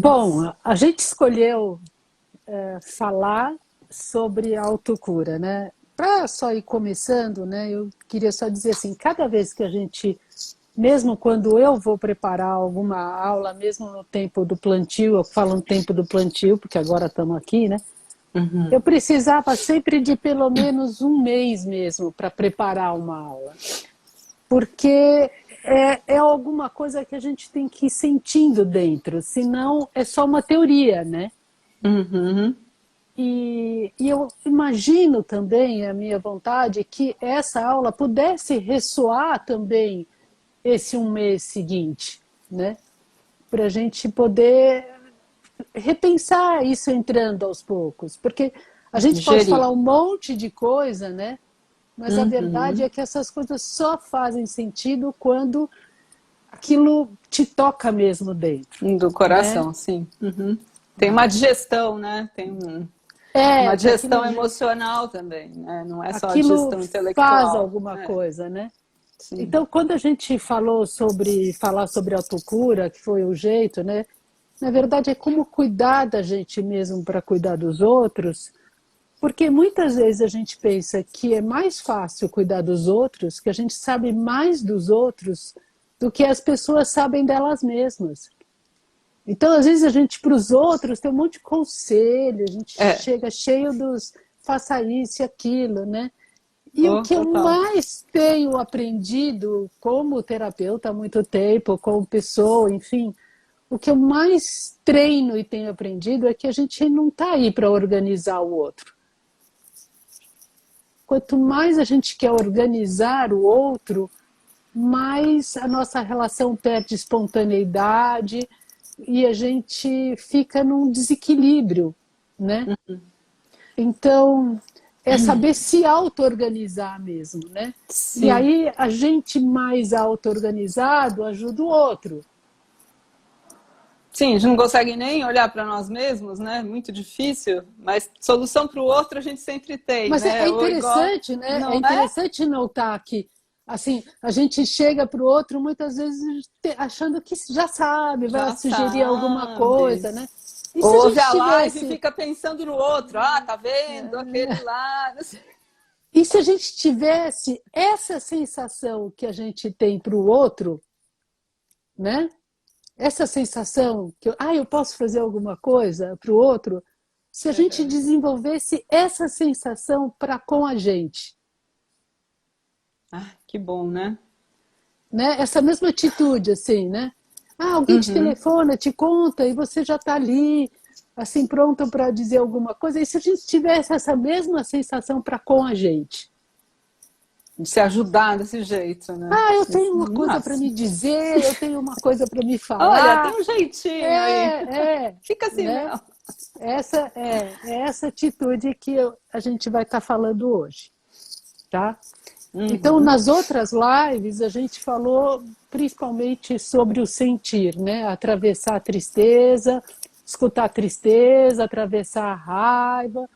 Bom, a gente escolheu falar sobre a autocura, né? Para só ir começando, né? Eu queria só dizer assim, cada vez que a gente, mesmo quando eu vou preparar alguma aula, mesmo no tempo do plantio, eu falo no tempo do plantio, porque agora estamos aqui, né? Eu precisava sempre de pelo menos um mês mesmo para preparar uma aula, porque é alguma coisa que a gente tem que ir sentindo dentro, senão é só uma teoria, né? Uhum. E eu imagino também, a minha vontade, que essa aula pudesse ressoar também esse um mês seguinte, né? Para a gente poder repensar isso entrando aos poucos, porque a gente pode Gerir. falar um monte de coisa, né? Mas a verdade Uhum. é que essas coisas só fazem sentido quando aquilo te toca mesmo dentro, Do né? coração, sim. Uhum. Tem uma digestão, né? Uma Que digestão emocional também, né? Não é só a aquilo digestão faz intelectual. alguma É, coisa, né? sim. Então, quando a gente falou sobre falar sobre autocura, que foi o jeito, né? Na verdade, é como cuidar da gente mesmo para cuidar dos outros, porque muitas vezes a gente pensa que é mais fácil cuidar dos outros, que a gente sabe mais dos outros do que as pessoas sabem delas mesmas. Então, às vezes, a gente, para os outros, tem um monte de conselho, a gente É, chega cheio dos faça isso e aquilo, né? E o oh, que eu total. mais tenho aprendido como terapeuta há muito tempo, como pessoa, enfim, o que eu mais treino e tenho aprendido é que a gente não está aí para organizar o outro. Quanto mais a gente quer organizar o outro, mais a nossa relação perde espontaneidade e a gente fica num desequilíbrio, né? Então, é saber se auto-organizar mesmo, né? E Sim. aí, a gente mais auto-organizado ajuda o outro. Sim, a gente não consegue nem olhar para nós mesmos, né? Muito difícil, mas solução para o outro a gente sempre tem, Mas né? é Ou igual, interessante, né? É não é? interessante notar que, assim, a gente chega para o outro muitas vezes achando que já sabe, vai Já sugerir alguma sabe. coisa, né? E se a Ouve gente a live e tivesse, fica pensando no outro. Ah, tá vendo? Aquele lá. e se a gente tivesse essa sensação que a gente tem para o outro, né? Essa sensação que eu posso fazer alguma coisa para o outro, se a gente Uhum. desenvolvesse essa sensação para com a gente, Ah, que bom, né? né? Essa mesma atitude, assim, né? Alguém te Uhum. telefona, te conta e você já está ali, assim, pronto para dizer alguma coisa. E se a gente tivesse essa mesma sensação para com a gente? De se ajudar desse jeito, né? Eu tenho uma coisa para Nossa. me dizer, eu tenho uma coisa para me Olha, falar. tem um jeitinho aí. É, Fica assim né? mesmo. É essa atitude que a gente vai estar falando hoje, tá? Então, Uhum. nas outras lives, a gente falou principalmente sobre o sentir, né? Atravessar a tristeza, escutar a tristeza, atravessar a raiva.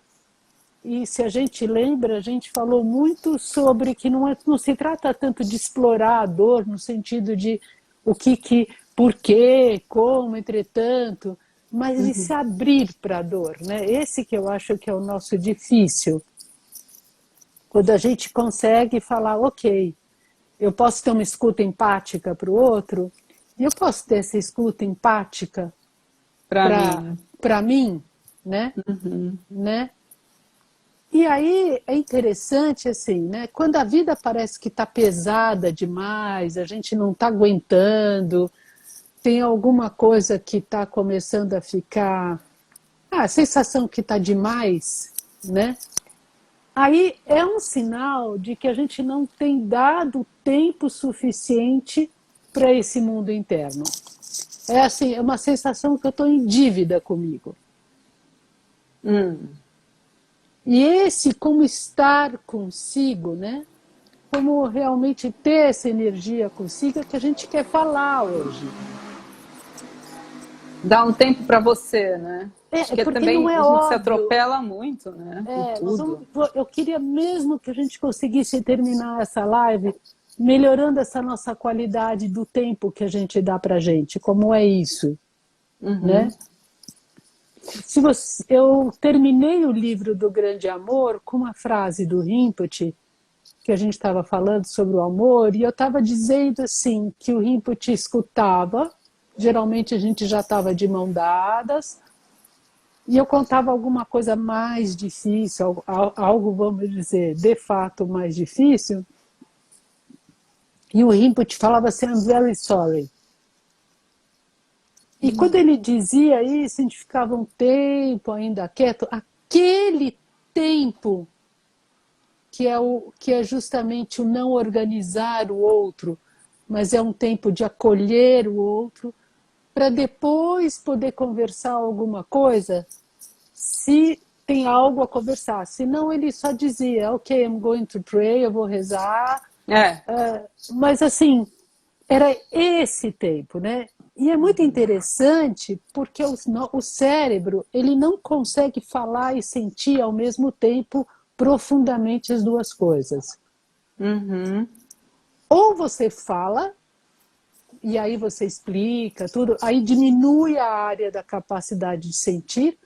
E se a gente lembra, a gente falou muito sobre que não se trata tanto de explorar a dor no sentido de o por quê, como, entretanto, mas de se abrir para a dor, né? Esse que eu acho que é o nosso difícil. Quando a gente consegue falar, ok, eu posso ter uma escuta empática para o outro, e eu posso ter essa escuta empática Pra mim. para mim, né? né? E aí é interessante assim, né? Quando a vida parece que está pesada demais, a gente não está aguentando, tem alguma coisa que está começando a ficar, a sensação que está demais, né? Aí é um sinal de que a gente não tem dado tempo suficiente para esse mundo interno. É assim, é uma sensação que eu estou em dívida comigo. Hum. E esse como estar consigo, né? Como realmente ter essa energia consigo é que a gente quer falar hoje. Dá um tempo pra você, né? Acho que Porque não também é a gente se óbvio. atropela muito, né? Com tudo. Eu queria mesmo que a gente conseguisse terminar essa live melhorando essa nossa qualidade do tempo que a gente dá para a gente. Como é isso? né? Eu terminei o livro do Grande Amor com uma frase do Rinpoche, que a gente estava falando sobre o amor, e eu estava dizendo assim, que o Rinpoche escutava, geralmente a gente já estava de mão dadas, e eu contava alguma coisa mais difícil, algo, vamos dizer, de fato mais difícil, e o Rinpoche falava assim, I'm very sorry. E quando ele dizia isso, a gente ficava um tempo ainda quieto, aquele tempo que é justamente o não organizar o outro, mas é um tempo de acolher o outro, para depois poder conversar alguma coisa, se tem algo a conversar. Senão ele só dizia, ok, I'm going to pray, eu vou rezar. Mas assim, era esse tempo, né? E é muito interessante porque o cérebro ele não consegue falar e sentir ao mesmo tempo profundamente as duas coisas. Ou você fala, e aí você explica tudo, aí diminui a área da capacidade de sentir,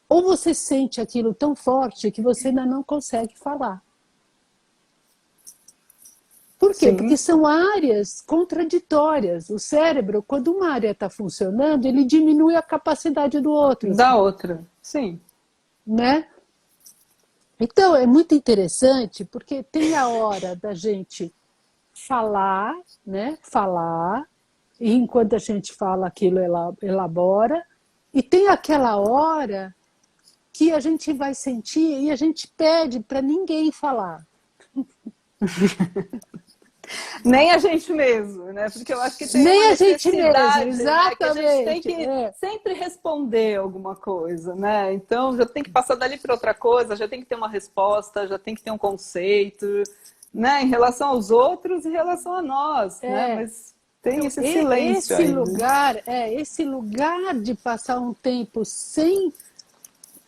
ou você sente aquilo tão forte que você ainda não consegue falar. Por quê? Sim. Porque são áreas contraditórias. O cérebro, quando uma área está funcionando, ele diminui a capacidade do outro. Da outra, sim. Né? Então, é muito interessante, porque tem a hora da gente falar, né? Falar, e enquanto a gente fala, aquilo elabora, e tem aquela hora que a gente vai sentir e a gente pede para ninguém falar. Nem a gente mesmo, né? Porque eu acho que tem Nem uma a gente mesmo, necessidade, exatamente. né? Que a gente tem que sempre responder alguma coisa, né? Então já tem que passar dali para outra coisa, já tem que ter uma resposta, já tem que ter um conceito, né? Em relação aos outros, em relação a nós, né? Mas tem esse silêncio aí. Esse lugar de passar um tempo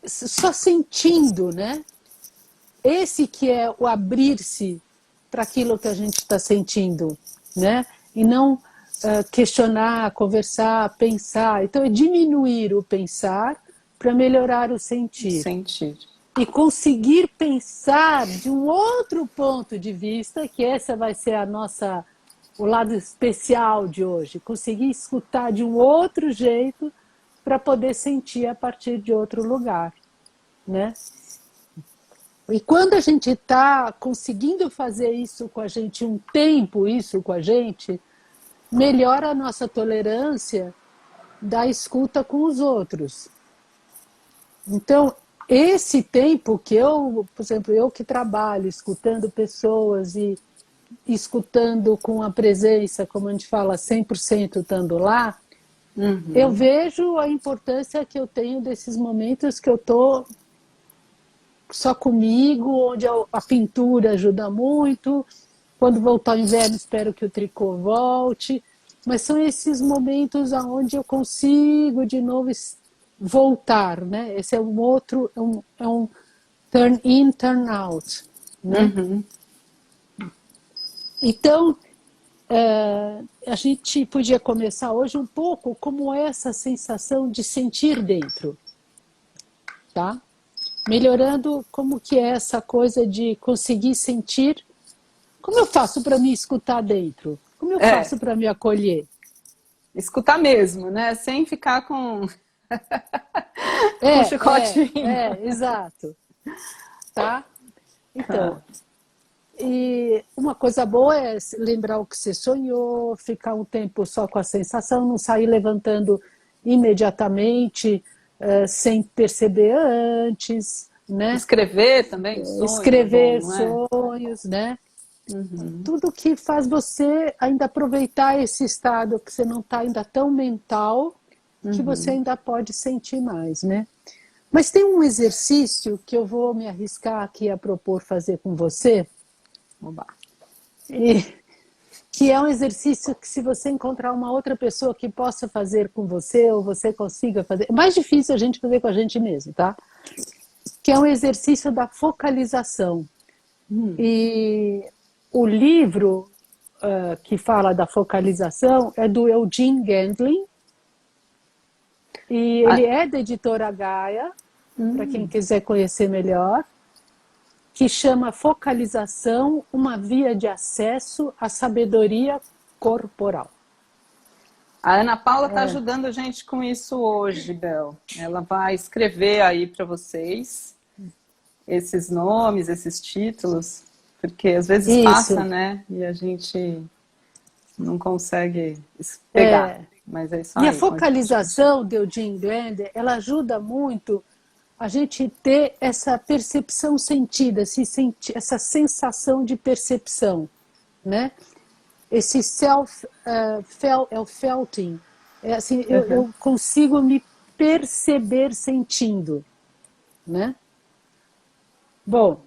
só sentindo, né? Esse que é o abrir-se para aquilo que a gente está sentindo, né? E não questionar, conversar, pensar. Então, é diminuir o pensar para melhorar o sentir. E conseguir pensar de um outro ponto de vista, que essa vai ser o lado especial de hoje. Conseguir escutar de um outro jeito para poder sentir a partir de outro lugar, né? E quando a gente está conseguindo fazer isso com a gente, um tempo isso com a gente, melhora a nossa tolerância da escuta com os outros. Então, esse tempo que por exemplo, eu que trabalho escutando pessoas e escutando com a presença, como a gente fala, 100% estando lá, eu vejo a importância que eu tenho desses momentos que eu estou só comigo, onde a pintura ajuda muito. Quando voltar o inverno, espero que o tricô volte. Mas são esses momentos onde eu consigo de novo voltar, né? Esse é um outro, é um turn in, turn out, né? Então, a gente podia começar hoje um pouco como essa sensação de sentir dentro, tá? Melhorando como que é essa coisa de conseguir sentir. Como eu faço para me escutar dentro? Como eu faço para me acolher? Escutar mesmo, né? Sem ficar com com chicotinho. Exato. Tá? Então, e uma coisa boa é lembrar o que você sonhou, ficar um tempo só com a sensação, não sair levantando imediatamente, sem perceber antes, né? Escrever também sonhos. Escrever sonhos, né? Tudo que faz você ainda aproveitar esse estado que você não está ainda tão mental, que você ainda pode sentir mais, né? Mas tem um exercício que eu vou me arriscar aqui a propor fazer com você, que é um exercício que, se você encontrar uma outra pessoa que possa fazer com você, ou você consiga fazer, é mais difícil a gente fazer com a gente mesmo, tá? Que é um exercício da focalização. E o livro que fala da focalização é do Eugene Gendlin. E ele é da editora Gaia, para quem quiser conhecer melhor, que chama Focalização, uma via de acesso à sabedoria corporal. A Ana Paula está ajudando a gente com isso hoje, Bel. Ela vai escrever aí para vocês esses nomes, esses títulos, porque às vezes passa, né? E a gente não consegue pegar. Mas é isso aí. E a focalização de Eugene Glander, ela ajuda muito a gente ter essa percepção sentida, essa sensação de percepção, né? Esse é o felting, assim, eu consigo me perceber sentindo, né? Bom,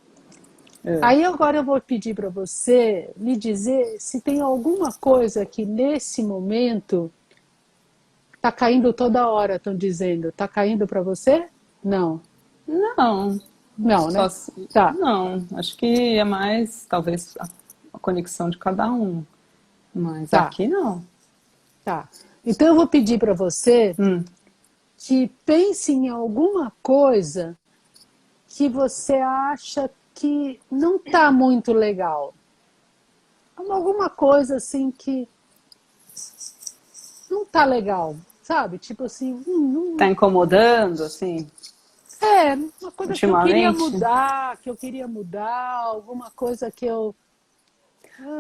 aí agora eu vou pedir para você me dizer se tem alguma coisa que nesse momento está caindo toda hora, estão dizendo. Está caindo para você? Não. Não. Não, né? Tá. Não, acho que é mais, talvez, a conexão de cada um. Mas aqui não. Tá. Então eu vou pedir para você que pense em alguma coisa que você acha que não está muito legal. Alguma coisa assim que não está legal, sabe? Tipo assim... Tá incomodando, assim? Uma coisa que eu queria mudar, alguma coisa que eu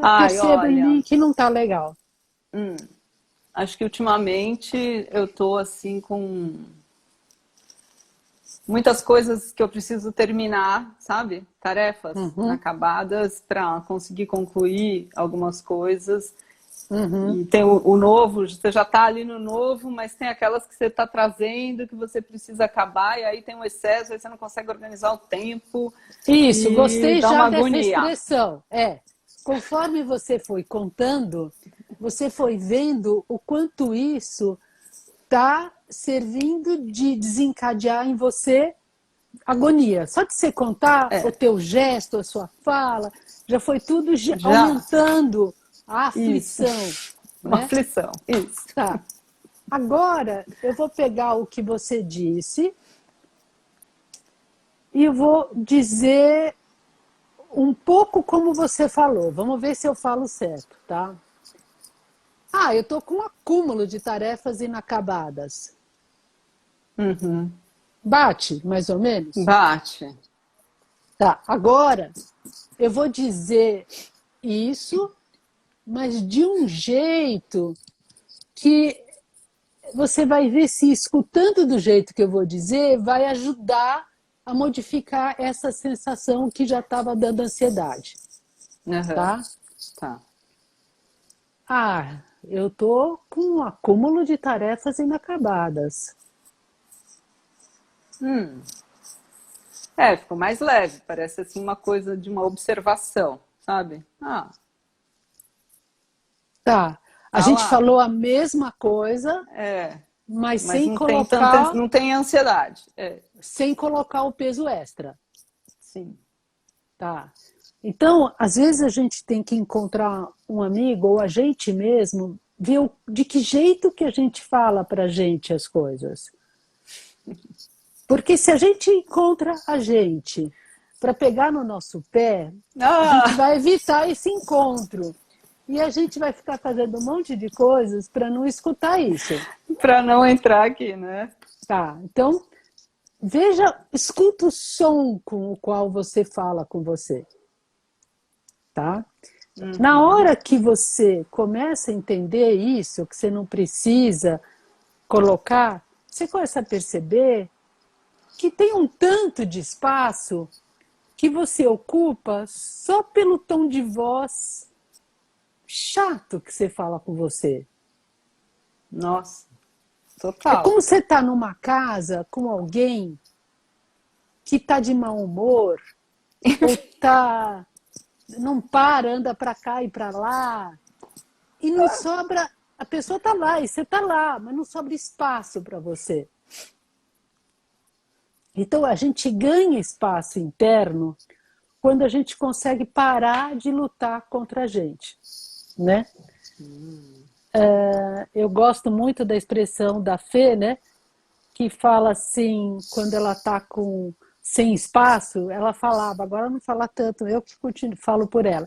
percebo em mim que não está legal. Acho que ultimamente eu tô assim com muitas coisas que eu preciso terminar, sabe? Tarefas inacabadas para conseguir concluir algumas coisas. E tem o novo, você já está ali no novo, mas tem aquelas que você está trazendo, que você precisa acabar, e aí tem um excesso, aí você não consegue organizar o tempo. Isso, gostei já dessa agonia. expressão. Conforme você foi contando, você foi vendo o quanto isso está servindo de desencadear em você agonia. Só de você contar o teu gesto, a sua fala, já foi tudo aumentando a aflição. Uma aflição, isso. Tá. Agora, eu vou pegar o que você disse e vou dizer um pouco como você falou. Vamos ver se eu falo certo, tá? Eu tô com um acúmulo de tarefas inacabadas. Bate, mais ou menos? Bate. Tá, agora eu vou dizer isso, mas de um jeito que você vai ver se escutando do jeito que eu vou dizer vai ajudar a modificar essa sensação que já estava dando ansiedade. Tá. Eu tô com um acúmulo de tarefas inacabadas. Ficou mais leve, parece assim uma coisa de uma observação, sabe? Tá. A gente falou a mesma coisa, mas sem colocar... não tem ansiedade. Sem colocar o peso extra. Sim. Tá. Então, às vezes a gente tem que encontrar um amigo, ou a gente mesmo, ver de que jeito que a gente fala pra gente as coisas. Porque se a gente encontra a gente para pegar no nosso pé, a gente vai evitar esse encontro. E a gente vai ficar fazendo um monte de coisas para não escutar isso. Para não entrar aqui, né? Tá, então, escuta o som com o qual você fala com você. Tá? Na hora que você começa a entender isso, que você não precisa colocar, você começa a perceber que tem um tanto de espaço que você ocupa só pelo tom de voz chato que você fala com você. Nossa, total. É como você está numa casa com alguém que está de mau humor, ou não para, anda para cá e para lá, e não sobra... A pessoa está lá e você está lá, mas não sobra espaço para você. Então, a gente ganha espaço interno quando a gente consegue parar de lutar contra a gente, né? Eu gosto muito da expressão da Fê, né? que fala assim, quando ela está sem espaço, ela falava, agora não fala tanto, eu que falo por ela.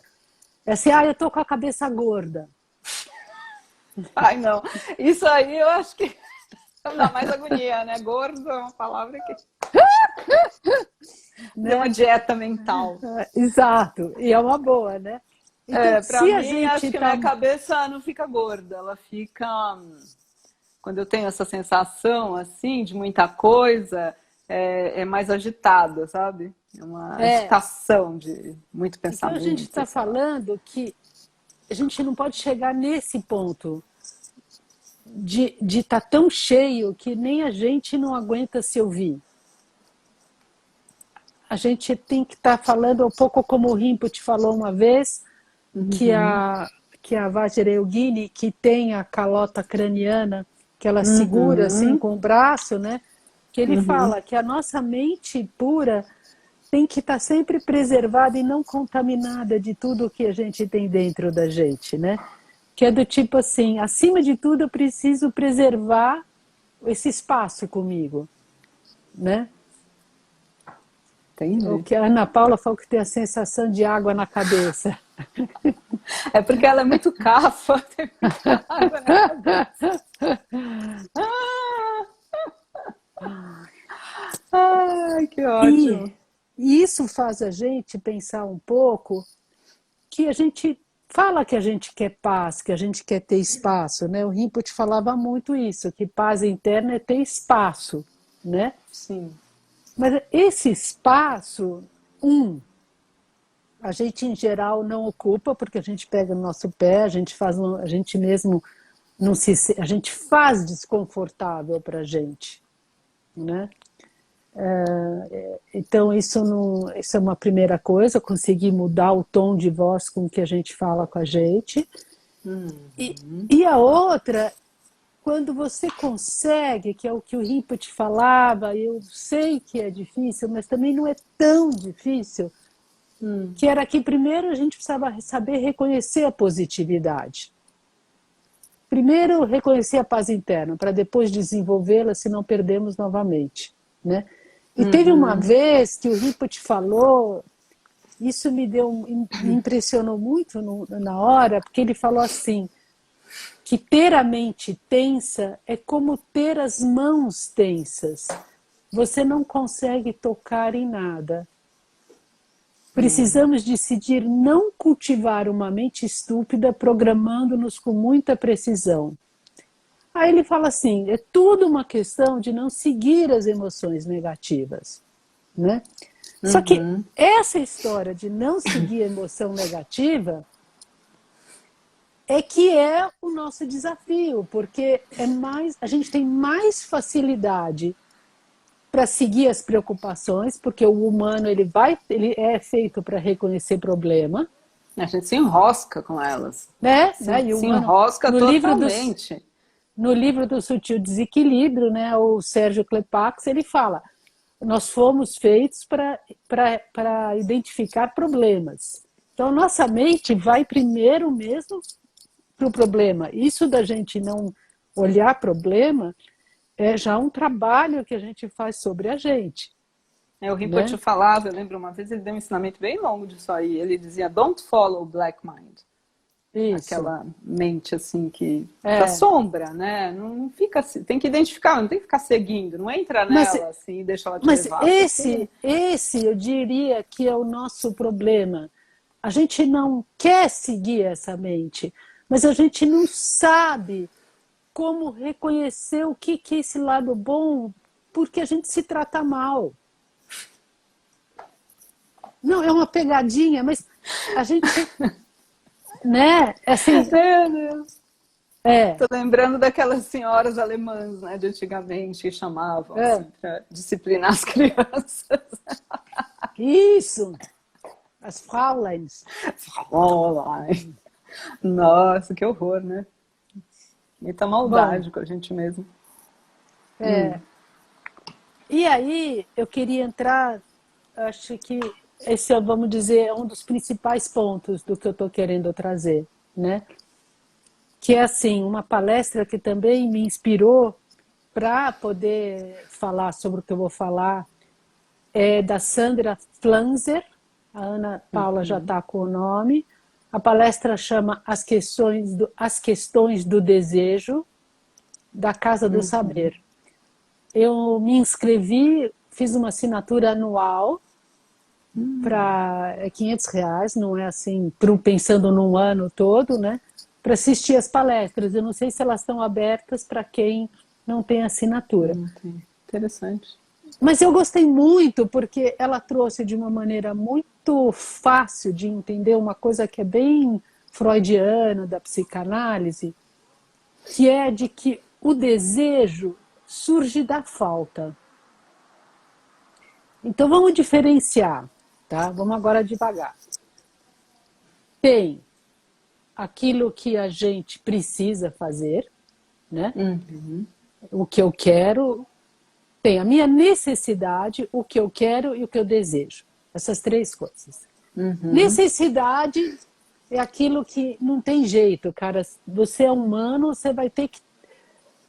É assim, eu tô com a cabeça gorda. Ai, não. Isso aí eu acho que dá mais agonia, né? Gordo é uma palavra que Né? é uma dieta mental. Exato, e é uma boa, né? Então, Para se a mim, gente acho que minha cabeça não fica gorda, ela fica. Quando eu tenho essa sensação assim de muita coisa, é mais agitada, sabe? É uma agitação de muito pensamento. Então a gente está falando que a gente não pode chegar nesse ponto de estar tão cheio que nem a gente não aguenta se ouvir. A gente tem que estar falando um pouco como o Rinpoche falou uma vez, que a Vajrayogini, que tem a calota craniana, que ela segura assim com o braço, né? Que ele fala que a nossa mente pura tem que estar sempre preservada e não contaminada de tudo que a gente tem dentro da gente, né? Que é do tipo assim, acima de tudo eu preciso preservar esse espaço comigo, né? Entendi. O que a Ana Paula falou que tem a sensação de água na cabeça. É porque ela é muito cafa, tem muita água na cabeça. Ai, que ótimo. E isso faz a gente pensar um pouco que a gente fala que a gente quer paz, que a gente quer ter espaço, né? O Rinpoche falava muito isso, que paz interna é ter espaço, né? Sim. Mas esse espaço, a gente em geral não ocupa, porque a gente pega no nosso pé, a gente mesmo não a gente faz desconfortável para a gente, né? Então isso é uma primeira coisa, conseguir mudar o tom de voz com que a gente fala com a gente. E a outra, quando você consegue, que é o que o Rinpoche falava, eu sei que é difícil, mas também não é tão difícil, que era que primeiro a gente precisava saber reconhecer a positividade. Primeiro reconhecer a paz interna, para depois desenvolvê-la, se não perdemos novamente, né? E teve uma vez que o Rinpoche falou, isso me impressionou muito na hora, porque ele falou assim, que ter a mente tensa é como ter as mãos tensas. Você não consegue tocar em nada. Precisamos decidir não cultivar uma mente estúpida, programando-nos com muita precisão. Aí ele fala assim, é tudo uma questão de não seguir as emoções negativas, né? Só que essa história de não seguir a emoção negativa é que é o nosso desafio, porque a gente tem mais facilidade para seguir as preocupações, porque o humano ele é feito para reconhecer problema. A gente se enrosca com elas. Né? E o humano, se enrosca totalmente. No livro do Sutil Desequilíbrio, né, o Sérgio Klepax, ele fala, nós fomos feitos para identificar problemas. Então, nossa mente vai primeiro mesmo para o problema. Isso da gente não olhar problema é já um trabalho que a gente faz sobre a gente. O Rinpoche falava, eu lembro uma vez, ele deu um ensinamento bem longo disso aí. Ele dizia, don't follow black mind. Isso. Aquela mente assim que da sombra, né? Não fica, tem que identificar, não tem que ficar seguindo, não entra nela assim e deixa ela te levar. Mas esse eu diria que é o nosso problema. A gente não quer seguir essa mente, mas a gente não sabe como reconhecer o que é esse lado bom, porque a gente se trata mal. Não, é uma pegadinha, mas a gente... Né? Assim, meu Deus. Tô lembrando daquelas senhoras alemãs, né, de antigamente, que chamavam assim, para disciplinar as crianças. Isso! As Frauleins. Fraulein. Nossa, que horror, né? Muita maldade com a gente mesmo. E aí, eu queria entrar, acho que esse, vamos dizer, é um dos principais pontos do que eu estou querendo trazer, né? Que é assim, uma palestra que também me inspirou para poder falar sobre o que eu vou falar é da Sandra Flanzer. A Ana Paula já está com o nome. A palestra chama As Questões do Desejo, da Casa do Saber. Eu me inscrevi, fiz uma assinatura anual para R$ 500, não é assim, pensando num ano todo, né? Para assistir as palestras. Eu não sei se elas estão abertas para quem não tem assinatura. Interessante. Mas eu gostei muito porque ela trouxe de uma maneira muito fácil de entender uma coisa que é bem freudiana da psicanálise, que é de que o desejo surge da falta. Então vamos diferenciar, tá? Vamos agora devagar. Tem aquilo que a gente precisa fazer, né? O que eu quero. Tem a minha necessidade, o que eu quero e o que eu desejo. Essas três coisas. Necessidade é aquilo que não tem jeito, cara. Você é humano, você vai ter que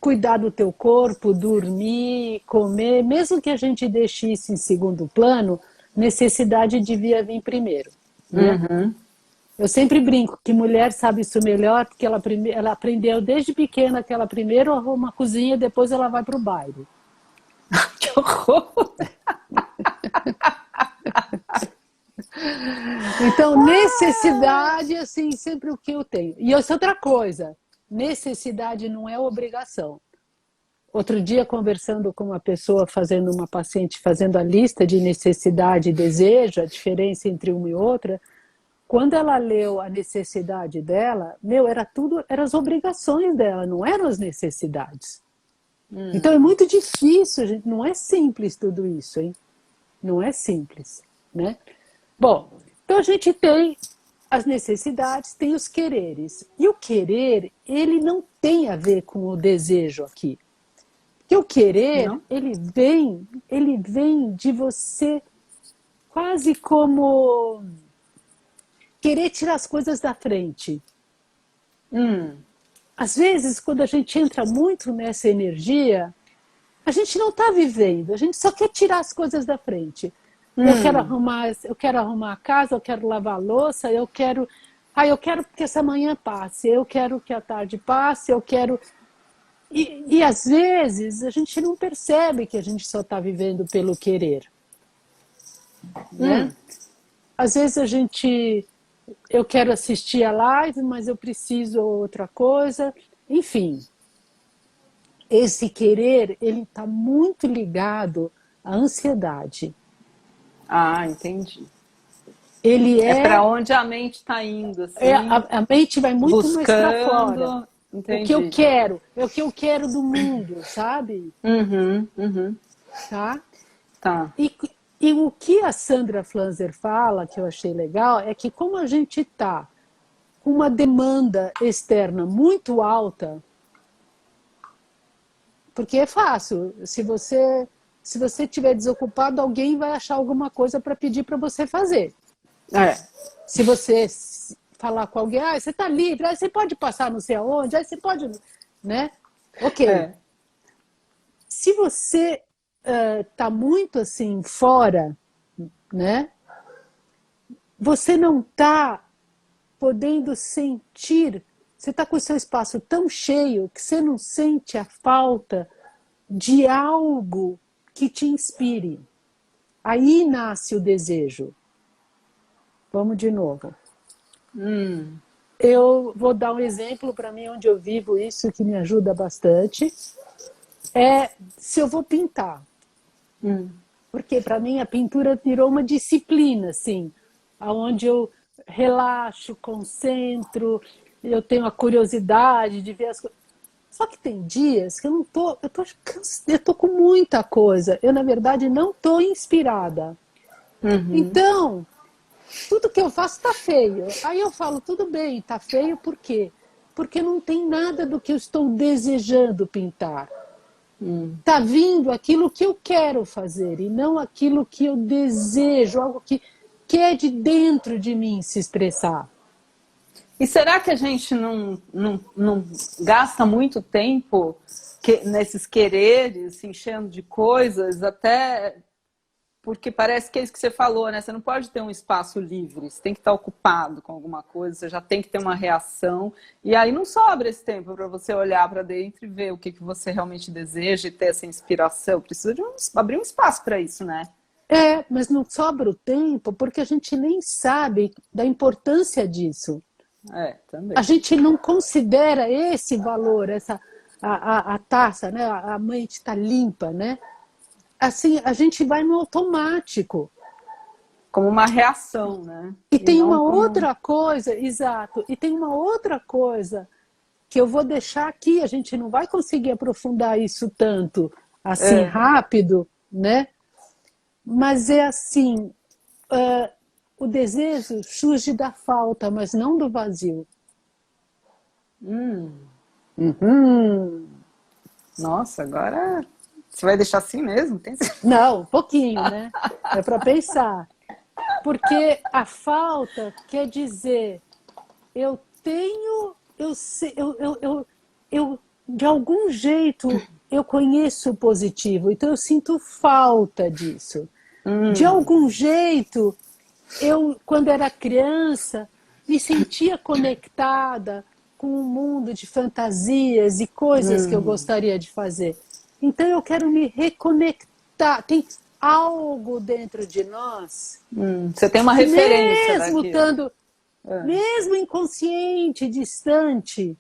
cuidar do teu corpo, dormir, comer. Mesmo que a gente deixe isso em segundo plano, necessidade devia vir primeiro. Né? Eu sempre brinco que mulher sabe isso melhor porque ela aprendeu desde pequena que ela primeiro arruma a cozinha, depois ela vai para o baile. Que horror! Então, necessidade, assim, sempre o que eu tenho. E essa outra coisa, necessidade não é obrigação. Outro dia, conversando com uma pessoa, uma paciente fazendo a lista de necessidade e desejo, a diferença entre uma e outra, quando ela leu a necessidade dela, eram as obrigações dela, não eram as necessidades. Então é muito difícil, gente, não é simples tudo isso, hein? Não é simples, né? Bom, então a gente tem as necessidades, tem os quereres. E o querer, ele não tem a ver com o desejo aqui. Porque o querer, ele vem de você quase como querer tirar as coisas da frente. Às vezes, quando a gente entra muito nessa energia, a gente não está vivendo, a gente só quer tirar as coisas da frente. Eu quero arrumar a casa, eu quero lavar a louça, eu quero que essa manhã passe, eu quero que a tarde passe, eu quero... E às vezes a gente não percebe que a gente só está vivendo pelo querer. Né? Às vezes eu quero assistir a live, mas eu preciso outra coisa. Enfim, esse querer, ele está muito ligado à ansiedade. Ah, entendi. Ele é para onde a mente está indo. Assim, a mente vai muito mais para fora. Entendi. O que eu quero, é o que eu quero do mundo, sabe? Tá? E o que a Sandra Flanzer fala, que eu achei legal, é que como a gente está com uma demanda externa muito alta, porque é fácil, se você estiver desocupado, alguém vai achar alguma coisa para pedir para você fazer. Se você falar com alguém, você está livre, você pode passar não sei aonde, você pode... Né? Ok. Se você está muito assim fora, né? Você não está podendo sentir, você está com o seu espaço tão cheio que você não sente a falta de algo que te inspire. Aí nasce o desejo. Vamos de novo. Eu vou dar um exemplo para mim onde eu vivo isso que me ajuda bastante. Se eu vou pintar. Porque para mim a pintura virou uma disciplina, assim, onde eu relaxo, concentro, eu tenho a curiosidade de ver as coisas. Só que tem dias que eu tô com muita coisa. Eu, na verdade, não estou inspirada. Então, tudo que eu faço está feio. Aí eu falo, tudo bem, está feio por quê? Porque não tem nada do que eu estou desejando pintar. Está vindo aquilo que eu quero fazer e não aquilo que eu desejo, algo que é de dentro de mim se expressar. E será que a gente não gasta muito tempo nesses quereres, se enchendo de coisas, até porque parece que é isso que você falou, né? Você não pode ter um espaço livre, você tem que estar ocupado com alguma coisa, você já tem que ter uma reação, e aí não sobra esse tempo para você olhar para dentro e ver o que você realmente deseja e ter essa inspiração. Precisa de abrir um espaço para isso, né? Mas não sobra o tempo porque a gente nem sabe da importância disso. Também. A gente não considera esse valor, a taça, né? A mãe está limpa, né? Assim, a gente vai no automático. Como uma reação, né? E tem uma outra coisa, exato, e tem uma outra coisa que eu vou deixar aqui, a gente não vai conseguir aprofundar isso tanto assim rápido, né? Mas é assim, o desejo surge da falta, mas não do vazio. Nossa, agora você vai deixar assim mesmo? Não, um pouquinho, né? É para pensar. Porque a falta quer dizer, eu tenho, de algum jeito, eu conheço o positivo, então eu sinto falta disso. De algum jeito, eu, quando era criança, me sentia conectada com um mundo de fantasias e coisas que eu gostaria de fazer. Então eu quero me reconectar. Tem algo dentro de nós. Você tem uma referência mesmo mesmo inconsciente, distante,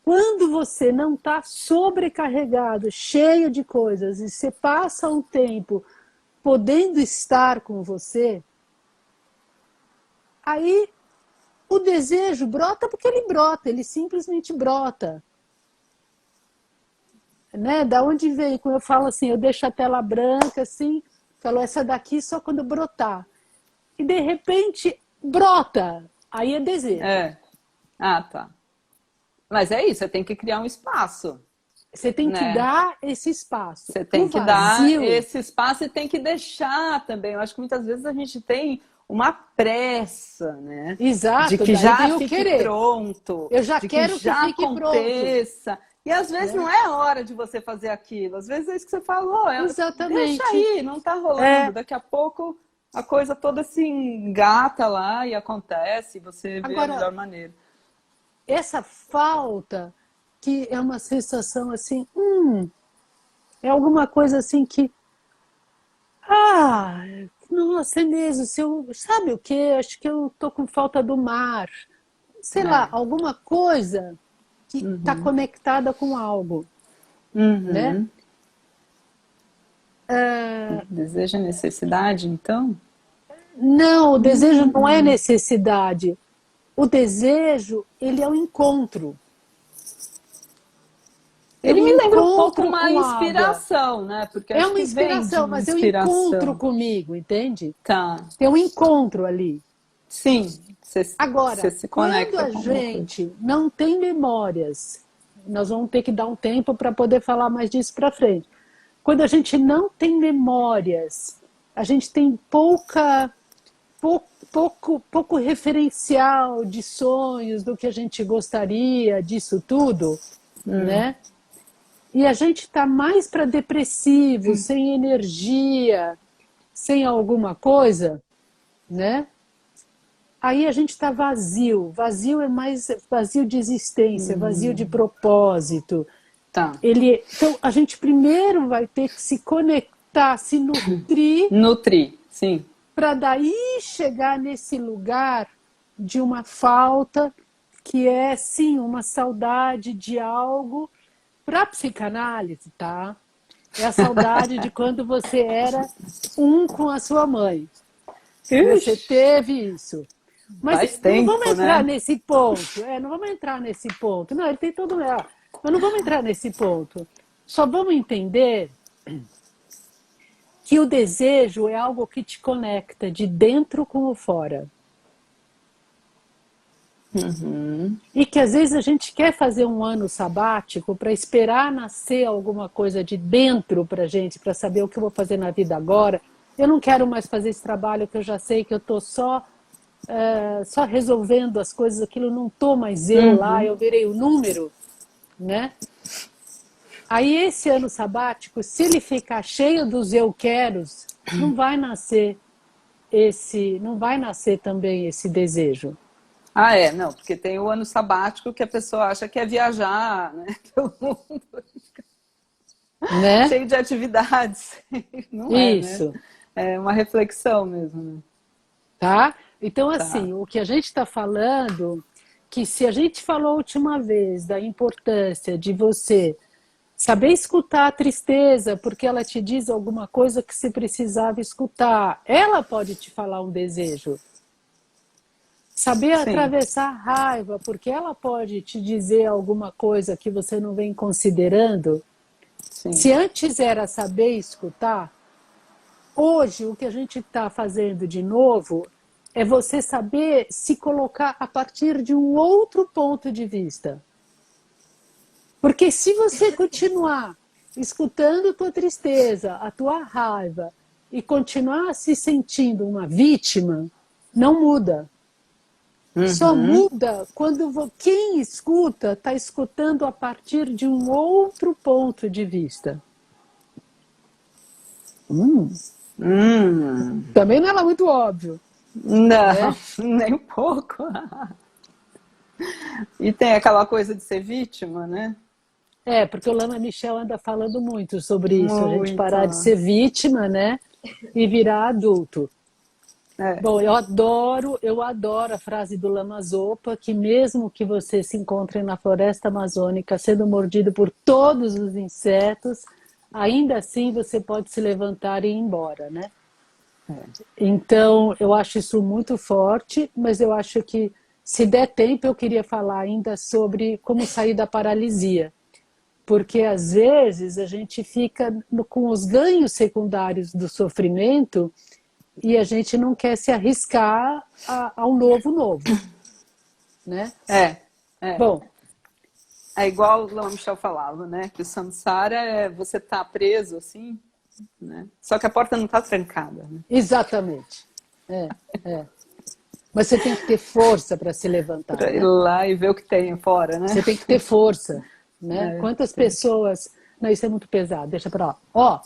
quando você não está sobrecarregado, cheio de coisas, e você passa um tempo podendo estar com você, aí o desejo brota porque ele simplesmente brota. Né? Da onde vem? Quando eu falo assim, eu deixo a tela branca, assim, falo essa daqui só quando brotar. E de repente brota, aí é desejo. Tá. Mas é isso, você tem que criar um espaço. Você tem que dar esse espaço. Você tem que dar esse espaço e tem que deixar também. Eu acho que muitas vezes a gente tem uma pressa, né? Exato. De que já fique pronto. Eu já quero que já fique aconteça. Pronto. E às vezes não é hora de você fazer aquilo. Às vezes é isso que você falou. Exatamente. Deixa aí, não tá rolando. Daqui a pouco a coisa toda se engata lá e acontece. E você vê a melhor maneira. Essa falta, que é uma sensação assim, é alguma coisa assim que, nossa, é mesmo, sabe o quê? Acho que eu tô com falta do mar. Sei lá, alguma coisa que está conectada com algo. Né? Desejo é necessidade, então? Não, o desejo não é necessidade. O desejo, ele é o encontro. Ele me lembra um pouco uma inspiração, né? Porque é uma inspiração, mas é um encontro comigo, entende? Tá. Tem um encontro ali. Sim. Agora, você se conecta quando a gente não tem memórias, nós vamos ter que dar um tempo para poder falar mais disso para frente. Quando a gente não tem memórias, a gente tem pouco referencial de sonhos, do que a gente gostaria, disso tudo, né? E a gente está mais para depressivo, sem energia, sem alguma coisa, né? Aí a gente está vazio. Vazio é mais vazio de existência, vazio de propósito. Tá. Então a gente primeiro vai ter que se conectar, se nutrir. Nutrir, sim. Para daí chegar nesse lugar de uma falta que é, sim, uma saudade de algo. Para a psicanálise, tá? É a saudade de quando você era com a sua mãe. Você teve isso. Mas não vamos entrar nesse ponto. Não vamos entrar nesse ponto. Não, ele tem todo... Mas não vamos entrar nesse ponto. Só vamos entender que o desejo é algo que te conecta de dentro com o fora. E que às vezes a gente quer fazer um ano sabático para esperar nascer alguma coisa de dentro para gente, para saber o que eu vou fazer na vida agora. Eu não quero mais fazer esse trabalho que eu já sei que eu estou só resolvendo as coisas, aquilo não estou mais eu lá, eu virei o número, né? Aí esse ano sabático, se ele ficar cheio dos eu queros, não vai nascer também esse desejo. Ah, não, porque tem o ano sabático que a pessoa acha que é viajar, né? Pelo mundo, Né? cheio de atividades. Não é, né? Isso, É uma reflexão mesmo, né? tá? Então, Tá. assim, o que a gente está falando, que se a gente falou a última vez da importância de você saber escutar a tristeza, porque ela te diz alguma coisa que você precisava escutar, ela pode te falar um desejo. Saber Sim, atravessar a raiva, porque ela pode te dizer alguma coisa que você não vem considerando. sim. Se antes era saber escutar, hoje o que a gente está fazendo de novo é você saber se colocar a partir de um outro ponto de vista. Porque se você continuar escutando a tua tristeza, a tua raiva, e continuar se sentindo uma vítima, não muda. Só Uhum. muda quando quem escuta está escutando a partir de um outro ponto de vista. Também não era muito óbvio, Não, né? nem um pouco. E tem aquela coisa de ser vítima, né? É, porque o Lana Michel anda falando muito sobre isso, a gente Muito. parar de ser vítima, né, e virar adulto. É, Bom, eu adoro a frase do Lama Zopa, que mesmo que você se encontre na floresta amazônica sendo mordido por todos os insetos, ainda assim você pode se levantar e ir embora, né? Então, eu acho isso muito forte, mas eu acho que, se der tempo, eu queria falar ainda sobre como sair da paralisia. Porque, às vezes, a gente fica com os ganhos secundários do sofrimento e a gente não quer se arriscar ao novo, né? é, é. Bom, É igual o Lama Michel falava, né? Que o samsara é você tá preso assim, né? Só que a porta não tá trancada, né? exatamente. É, é. Mas você tem que ter força para se levantar, Pra ir né? lá e ver o que tem fora, né? Você tem que ter força, né? É, Quantas sim. pessoas... Não, isso é muito pesado, deixa para lá. Ó,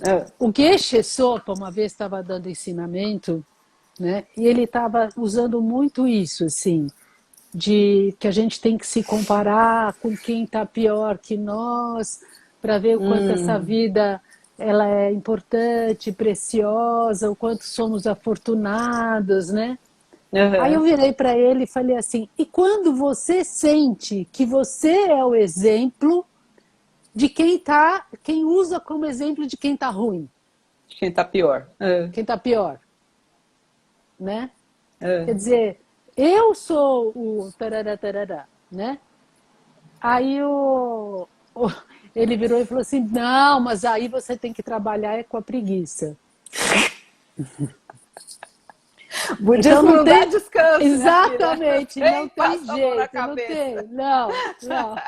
É. o Geshe Sopa uma vez estava dando ensinamento, né? E ele estava usando muito isso, assim, de que a gente tem que se comparar com quem está pior que nós, para ver o quanto essa vida ela é importante, preciosa, o quanto somos afortunados, né? Aí eu Uhum. virei para ele e falei assim: e quando você sente que você é o exemplo de quem usa como exemplo de quem está ruim, De quem tá pior. É. quem está pior, né? É. Quer dizer, eu sou o tarará, tarará, né? Aí ele virou e falou assim: não, mas aí você tem que trabalhar é com a preguiça. O Então budismo não não dá tem. descanso, minha filha. Exatamente, Vem, não tem passa a mão na jeito, não cabeça. tem. Não, não.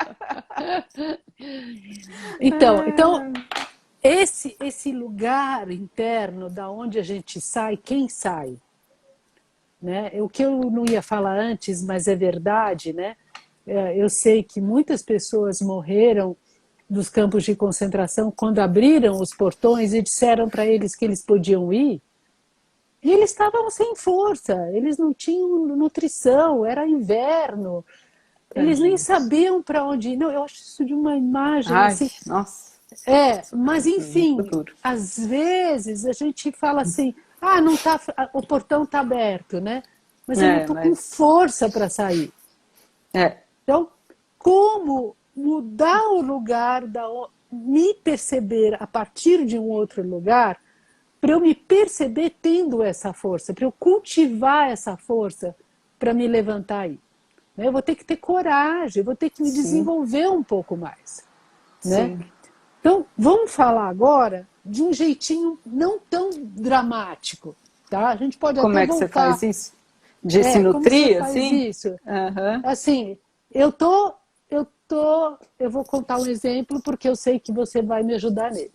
Então esse lugar interno da onde a gente sai, quem sai? Né? O que eu não ia falar antes, mas é verdade, né? Eu sei que muitas pessoas morreram dos campos de concentração quando abriram os portões e disseram para eles que eles podiam ir, e eles estavam sem força, eles não tinham nutrição, era inverno, eles nem Tadinhos. sabiam para onde ir. Não, eu acho isso de uma imagem Ai, assim. nossa. Mas Muito enfim, duro. às vezes a gente fala assim, ah, não tá, o portão está aberto, né? Mas eu não É, estou com mas... força para sair. É, Então, como mudar o lugar, me perceber a partir de um outro lugar, para eu me perceber tendo essa força, para eu cultivar essa força para me levantar aí. Eu vou ter que ter coragem, eu vou ter que me sim, desenvolver um pouco mais, né? sim. Então, vamos falar agora de um jeitinho não tão dramático, tá? A gente pode Como até é que você faz voltar. isso? De se Como você nutrir, faz assim? isso? Aham. Assim, eu vou contar um exemplo porque eu sei que você vai me ajudar nele.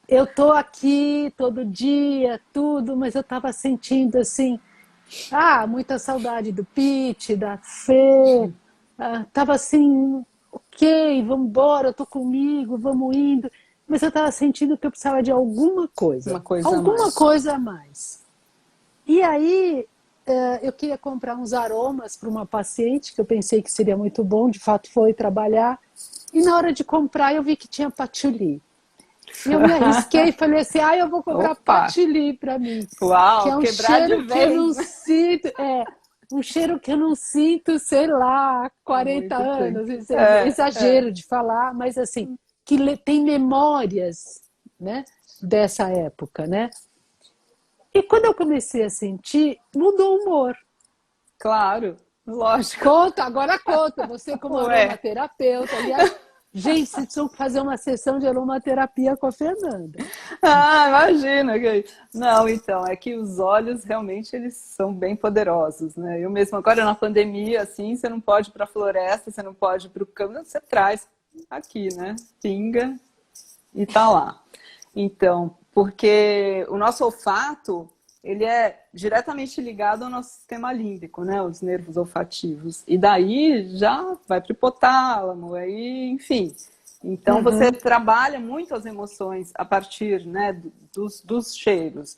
Eu tô aqui todo dia, tudo, mas eu estava sentindo assim, muita saudade do Pete, da Fê, tava assim, ok, vamos embora, eu tô comigo, vamos indo. Mas eu estava sentindo que eu precisava de alguma coisa. Uma coisa a Alguma mais. coisa a mais. E aí, eu queria comprar uns aromas para uma paciente, que eu pensei que seria muito bom, de fato foi trabalhar. E na hora de comprar, eu vi que tinha patchouli. E eu me arrisquei e falei assim, eu vou comprar Opa! patchouli para mim. Que Uau, é um quebrar de cheiro que eu não vez, né? sinto, um cheiro que eu não sinto, sei lá, há Há 40 muito tempo. anos. É. Exagero de falar, mas assim, que tem memórias, né, dessa época, né? E quando eu comecei a sentir, mudou o humor. Claro, lógico. Conta, agora conta. Você como Ué. aromaterapeuta, aliás, gente, vocês precisam fazer uma sessão de aromaterapia com a Fernanda. Imagina. Não, então, é que os olhos realmente eles são bem poderosos, né? Eu mesmo agora na pandemia, assim, você não pode ir para a floresta, você não pode ir para o campo, você traz aqui, né? Pinga e tá lá. Então, porque o nosso olfato, ele é diretamente ligado ao nosso sistema límbico, né? Os nervos olfativos. E daí já vai para o hipotálamo, aí, enfim. Então, você trabalha muito as emoções a partir, né, dos cheiros.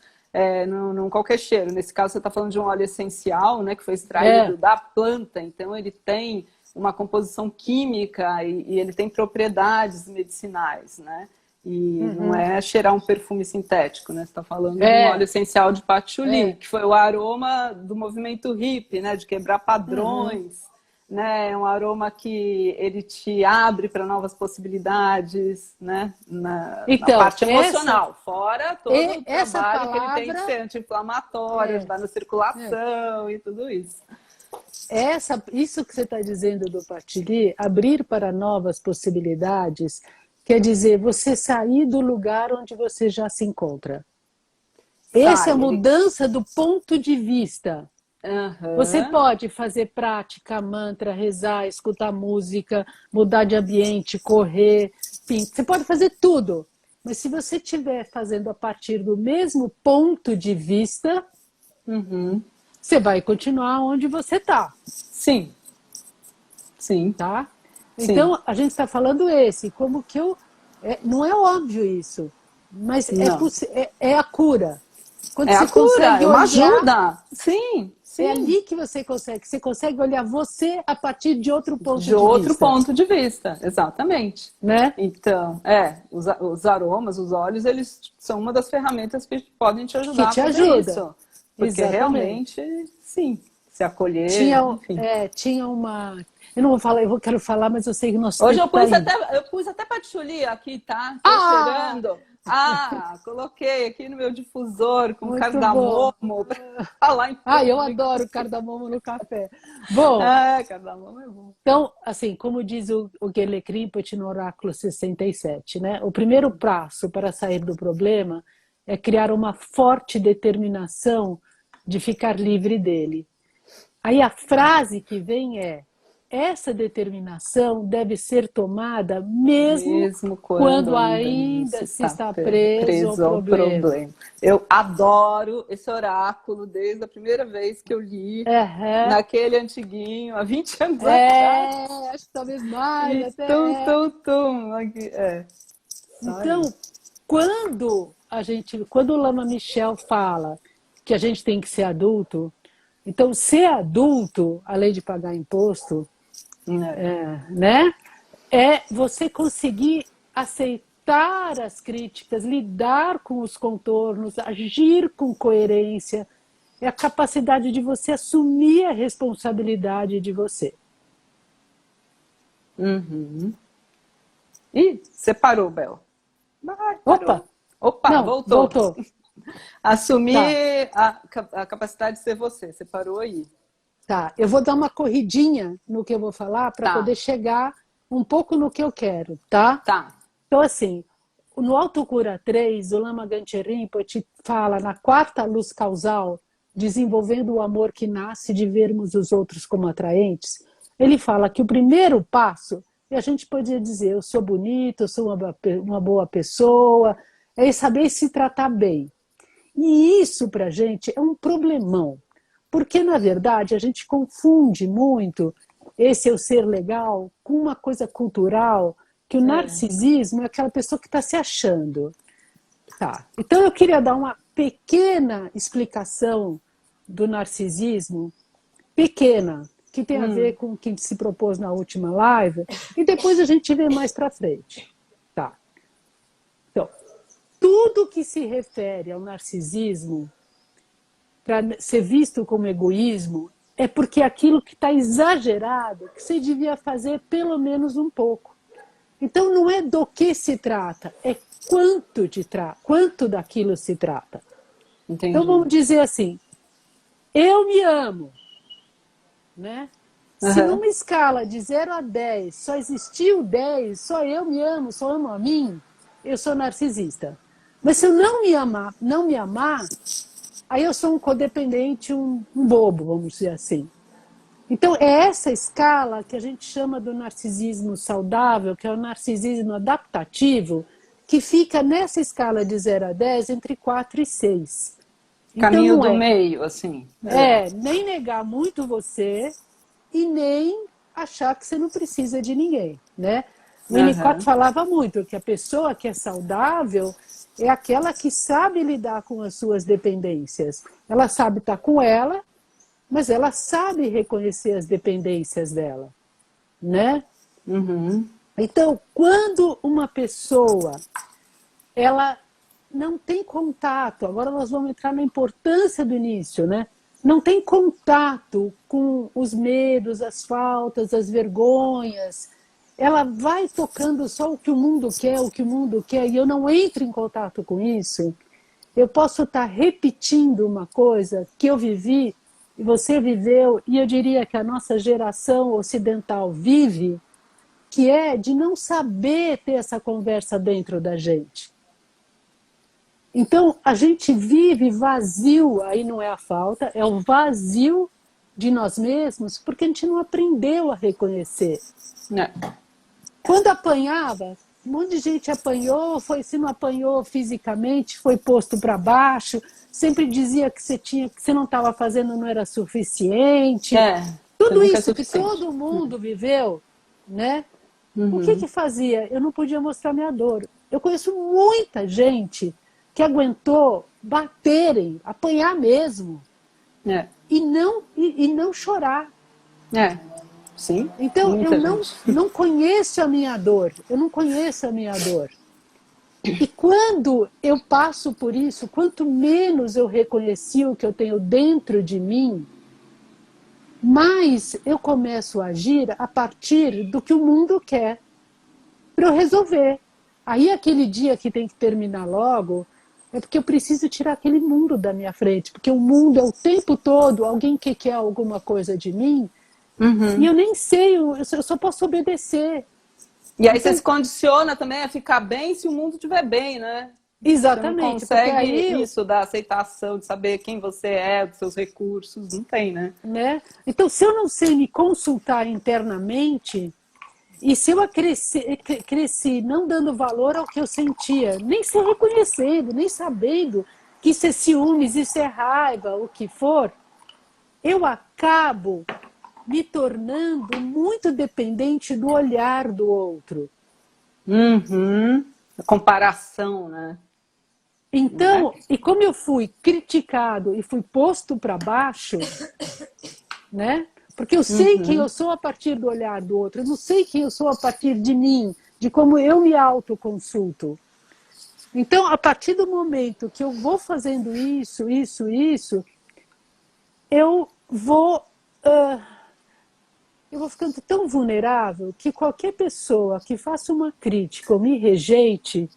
Não qualquer cheiro. Nesse caso, você está falando de um óleo essencial, né, que foi extraído da planta. Então, ele tem uma composição química e ele tem propriedades medicinais, né? E não é cheirar um perfume sintético, né? Você está falando de um óleo essencial de patchouli, que foi o aroma do movimento hippie, né? De quebrar padrões, né? É um aroma que ele te abre para novas possibilidades, né? Na parte emocional, fora todo o trabalho que ele tem de ser anti-inflamatório, ajudar na circulação e tudo isso. Isso que você está dizendo do patchouli, abrir para novas possibilidades, quer dizer, você sair do lugar onde você já se encontra. Essa é a mudança do ponto de vista. Você pode fazer prática, mantra, rezar, escutar música, mudar de ambiente, correr, enfim, você pode fazer tudo. Mas se você estiver fazendo a partir do mesmo ponto de vista, você vai continuar onde você está. Sim. Sim. Tá? Então, a gente está falando como que não é óbvio isso, mas é a cura. Quando você a cura, consegue uma olhar, ajuda. Sim. É ali que você consegue olhar você a partir de outro ponto de vista. De outro ponto de vista, exatamente. Né? Então, os aromas, os óleos, eles são uma das ferramentas que podem te ajudar a fazer isso. Porque realmente, sim, se acolher, enfim. Tinha uma... Eu não vou falar, quero falar, mas eu sei que nós Hoje eu pus até patchouli aqui, tá? Tô cheirando. Coloquei aqui no meu difusor com muito cardamomo para falar em eu adoro cardamomo no café. Bom, cardamomo é bom. Então, assim, como diz o Gellert Rinpoche no Oráculo 67, né? O primeiro passo para sair do problema é criar uma forte determinação de ficar livre dele. Aí a frase que vem essa determinação deve ser tomada mesmo quando ainda se está preso ao problema. Eu adoro esse oráculo desde a primeira vez que eu li, naquele antiguinho, há 20 anos atrás. Acho que talvez mais. Até. Então, quando o Lama Michel fala que a gente tem que ser adulto, então ser adulto, além de pagar imposto, né? É você conseguir aceitar as críticas, lidar com os contornos, agir com coerência, é a capacidade de você assumir a responsabilidade de você. Ih, você parou, Bel. Opa, não, voltou. Assumir a capacidade de ser você. Você parou aí. Tá, eu vou dar uma corridinha no que eu vou falar para poder chegar um pouco no que eu quero, tá? Tá. Então, assim, no Autocura 3, o Lama Gangchen Rinpoche fala na quarta luz causal, desenvolvendo o amor que nasce de vermos os outros como atraentes. Ele fala que o primeiro passo, e a gente poderia dizer, eu sou bonito, eu sou uma boa pessoa, é saber se tratar bem. E isso, para a gente, é um problemão. Porque, na verdade, a gente confunde muito esse é o ser legal, com uma coisa cultural, que o narcisismo é aquela pessoa que está se achando. Tá. Então eu queria dar uma pequena explicação do narcisismo, pequena, que tem a ver com o que se propôs na última live, e depois a gente vê mais para frente. Tá. Então, tudo que se refere ao narcisismo, para ser visto como egoísmo, é porque aquilo que está exagerado, que você devia fazer pelo menos um pouco. Então não é do que se trata, é quanto daquilo se trata. Entendi. Então vamos dizer assim, eu me amo, né? Se numa escala de 0 a 10 só existiu 10, só eu me amo, só amo a mim, eu sou narcisista. Mas se eu não me amar, aí eu sou um codependente, um bobo, vamos dizer assim. Então é essa escala que a gente chama do narcisismo saudável, que é o narcisismo adaptativo, que fica nessa escala de 0 a 10 entre 4 e 6. Caminho do meio, assim. Nem negar muito você e nem achar que você não precisa de ninguém, né? O Winnicott falava muito que a pessoa que é saudável é aquela que sabe lidar com as suas dependências. Ela sabe estar com ela, mas ela sabe reconhecer as dependências dela, né? Então, quando uma pessoa ela não tem contato, agora nós vamos entrar na importância do início, né? Não tem contato com os medos, as faltas, as vergonhas, ela vai tocando só o que o mundo quer, e eu não entro em contato com isso, eu posso estar repetindo uma coisa que eu vivi, e você viveu, e eu diria que a nossa geração ocidental vive, que é de não saber ter essa conversa dentro da gente. Então, a gente vive vazio, aí não é a falta, é o vazio de nós mesmos, porque a gente não aprendeu a reconhecer. Quando apanhava, um monte de gente apanhou, se não apanhou fisicamente, foi posto para baixo, sempre dizia que você não estava fazendo, não era suficiente. Tudo isso que todo mundo viveu, né? O que fazia? Eu não podia mostrar minha dor. Eu conheço muita gente que aguentou baterem, apanhar mesmo, e não chorar. Sim. Então, eu não conheço a minha dor, E quando eu passo por isso, quanto menos eu reconheci o que eu tenho dentro de mim, mais eu começo a agir a partir do que o mundo quer para eu resolver. Aí aquele dia que tem que terminar logo, é porque eu preciso tirar aquele mundo da minha frente, porque o mundo é o tempo todo alguém que quer alguma coisa de mim, e eu nem sei, eu só posso obedecer. E aí você se condiciona também a ficar bem se o mundo estiver bem, né? Exatamente. Você não consegue aí, isso da aceitação, de saber quem você é, dos seus recursos, não tem, né? Então, se eu não sei me consultar internamente, e se eu cresci não dando valor ao que eu sentia, nem se reconhecendo, nem sabendo que isso é ciúmes, isso é raiva, o que for, eu acabo me tornando muito dependente do olhar do outro. A comparação, né? Então, e como eu fui criticado e fui posto para baixo, né? Porque eu sei quem eu sou a partir do olhar do outro, eu não sei quem eu sou a partir de mim, de como eu me autoconsulto. Então, a partir do momento que eu vou fazendo isso, eu vou ficando tão vulnerável que qualquer pessoa que faça uma crítica ou me rejeite,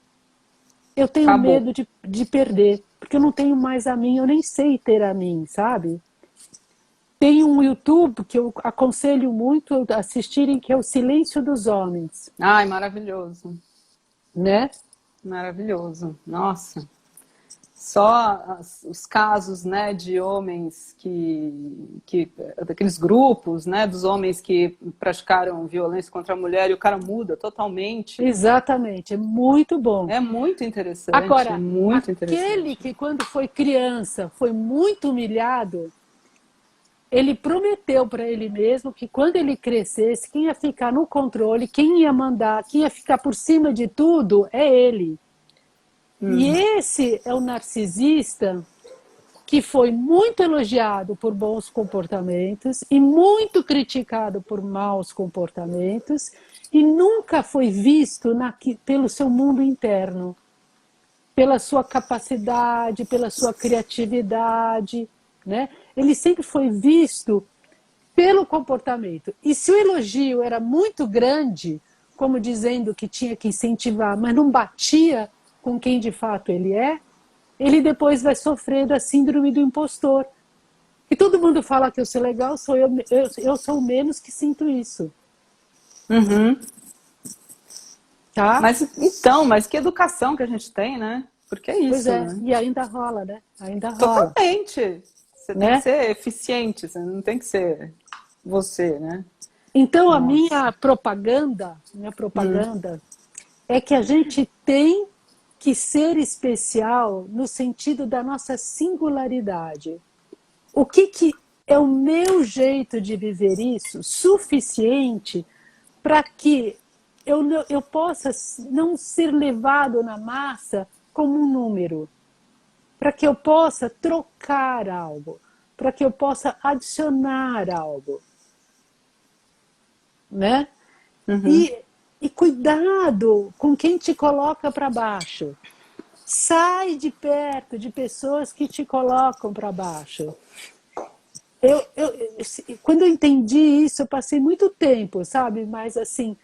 eu tenho medo de perder, porque eu não tenho mais a mim, eu nem sei ter a mim, sabe? Tem um YouTube que eu aconselho muito a assistirem, que é O Silêncio dos Homens. Ai, maravilhoso. Né? Maravilhoso. Nossa. Só os casos, né, de homens daqueles grupos, né, dos homens que praticaram violência contra a mulher e o cara muda totalmente. Exatamente, é muito bom. É muito interessante. Agora, muito aquele que quando foi criança foi muito humilhado, ele prometeu para ele mesmo que quando ele crescesse, quem ia ficar no controle, quem ia mandar, quem ia ficar por cima de tudo é ele. E esse é o narcisista que foi muito elogiado por bons comportamentos e muito criticado por maus comportamentos e nunca foi visto pelo seu mundo interno, pela sua capacidade, pela sua criatividade, né? Ele sempre foi visto pelo comportamento. E se o elogio era muito grande, como dizendo que tinha que incentivar, mas não batia com quem de fato ele é, ele depois vai sofrer da síndrome do impostor. E todo mundo fala que eu sou legal, eu sou o menos que sinto isso. Uhum. Tá? Mas que educação que a gente tem, né? Porque é isso, pois é, né? E ainda rola, né? Ainda rola. Totalmente. Você tem que ser eficiente, você não tem que ser você, né? Então, a minha propaganda é que a gente tem que ser especial no sentido da nossa singularidade. O que é o meu jeito de viver isso suficiente para que eu possa não ser levado na massa como um número, para que eu possa trocar algo, para que eu possa adicionar algo, né? E cuidado com quem te coloca para baixo. Sai de perto de pessoas que te colocam para baixo. Quando eu entendi isso, eu passei muito tempo, sabe? Mas assim,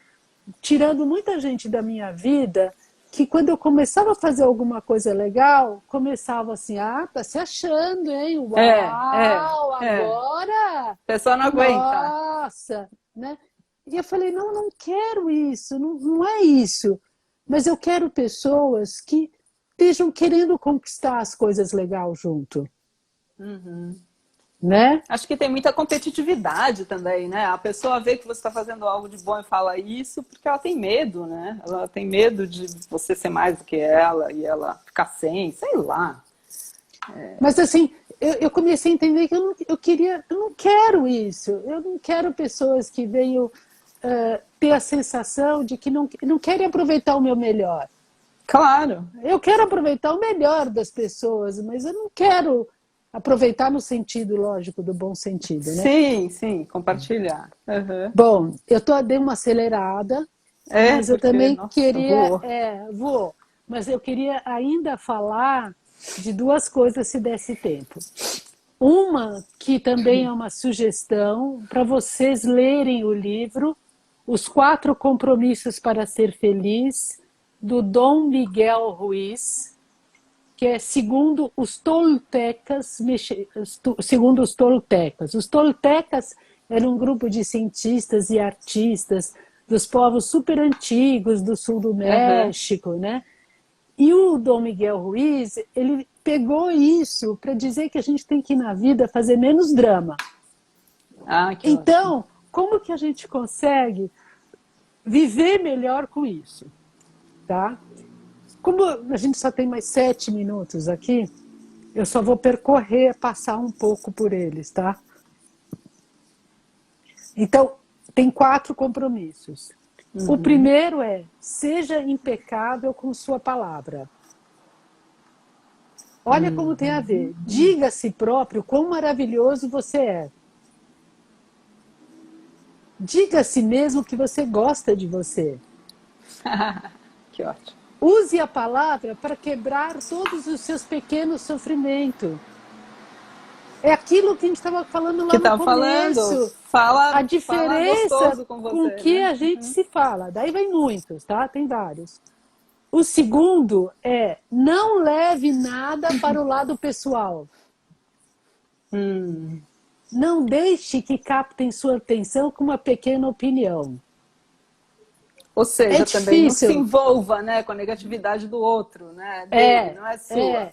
tirando muita gente da minha vida, que quando eu começava a fazer alguma coisa legal, começava assim, tá se achando, hein? Uau, agora... A pessoa não aguenta. Nossa, né? E eu falei, não quero isso, não é isso. Mas eu quero pessoas que estejam querendo conquistar as coisas legais junto. Né? Acho que tem muita competitividade também, né? A pessoa vê que você está fazendo algo de bom e fala isso porque ela tem medo, né? Ela tem medo de você ser mais do que ela e ela ficar sem, sei lá. Mas assim, eu comecei a entender que eu não quero isso. Eu não quero pessoas que venham ter a sensação de que não querem aproveitar o meu melhor. Claro. Eu quero aproveitar o melhor das pessoas, mas eu não quero aproveitar no sentido, lógico, do bom sentido, né? Sim, compartilhar. Bom, dei uma acelerada, mas eu também queria... Vou. Mas eu queria ainda falar de duas coisas, se desse tempo. Uma, que também é uma sugestão para vocês lerem o livro Os 4 Compromissos para Ser Feliz, do Dom Miguel Ruiz, que é segundo os toltecas. Os toltecas eram um grupo de cientistas e artistas dos povos super antigos do sul do México, né? E o Dom Miguel Ruiz, ele pegou isso para dizer que a gente tem que ir na vida fazer menos drama. Então, como que a gente consegue viver melhor com isso? Tá? Como a gente só tem mais 7 minutos aqui, eu só vou passar um pouco por eles, tá? Então, tem 4 compromissos. O primeiro é, seja impecável com sua palavra. Olha como tem a ver. Diga a si próprio quão maravilhoso você é. Diga a si mesmo que você gosta de você. Que ótimo. Use a palavra para quebrar todos os seus pequenos sofrimentos. É aquilo que a gente estava falando lá no começo. A diferença com que a gente se fala. Daí vem muitos, tá? Tem vários. O segundo é, não leve nada para o lado pessoal. Não deixe que captem sua atenção com uma pequena opinião. Ou seja, também não se envolva, né, com a negatividade do outro, né? Dele, não é sua.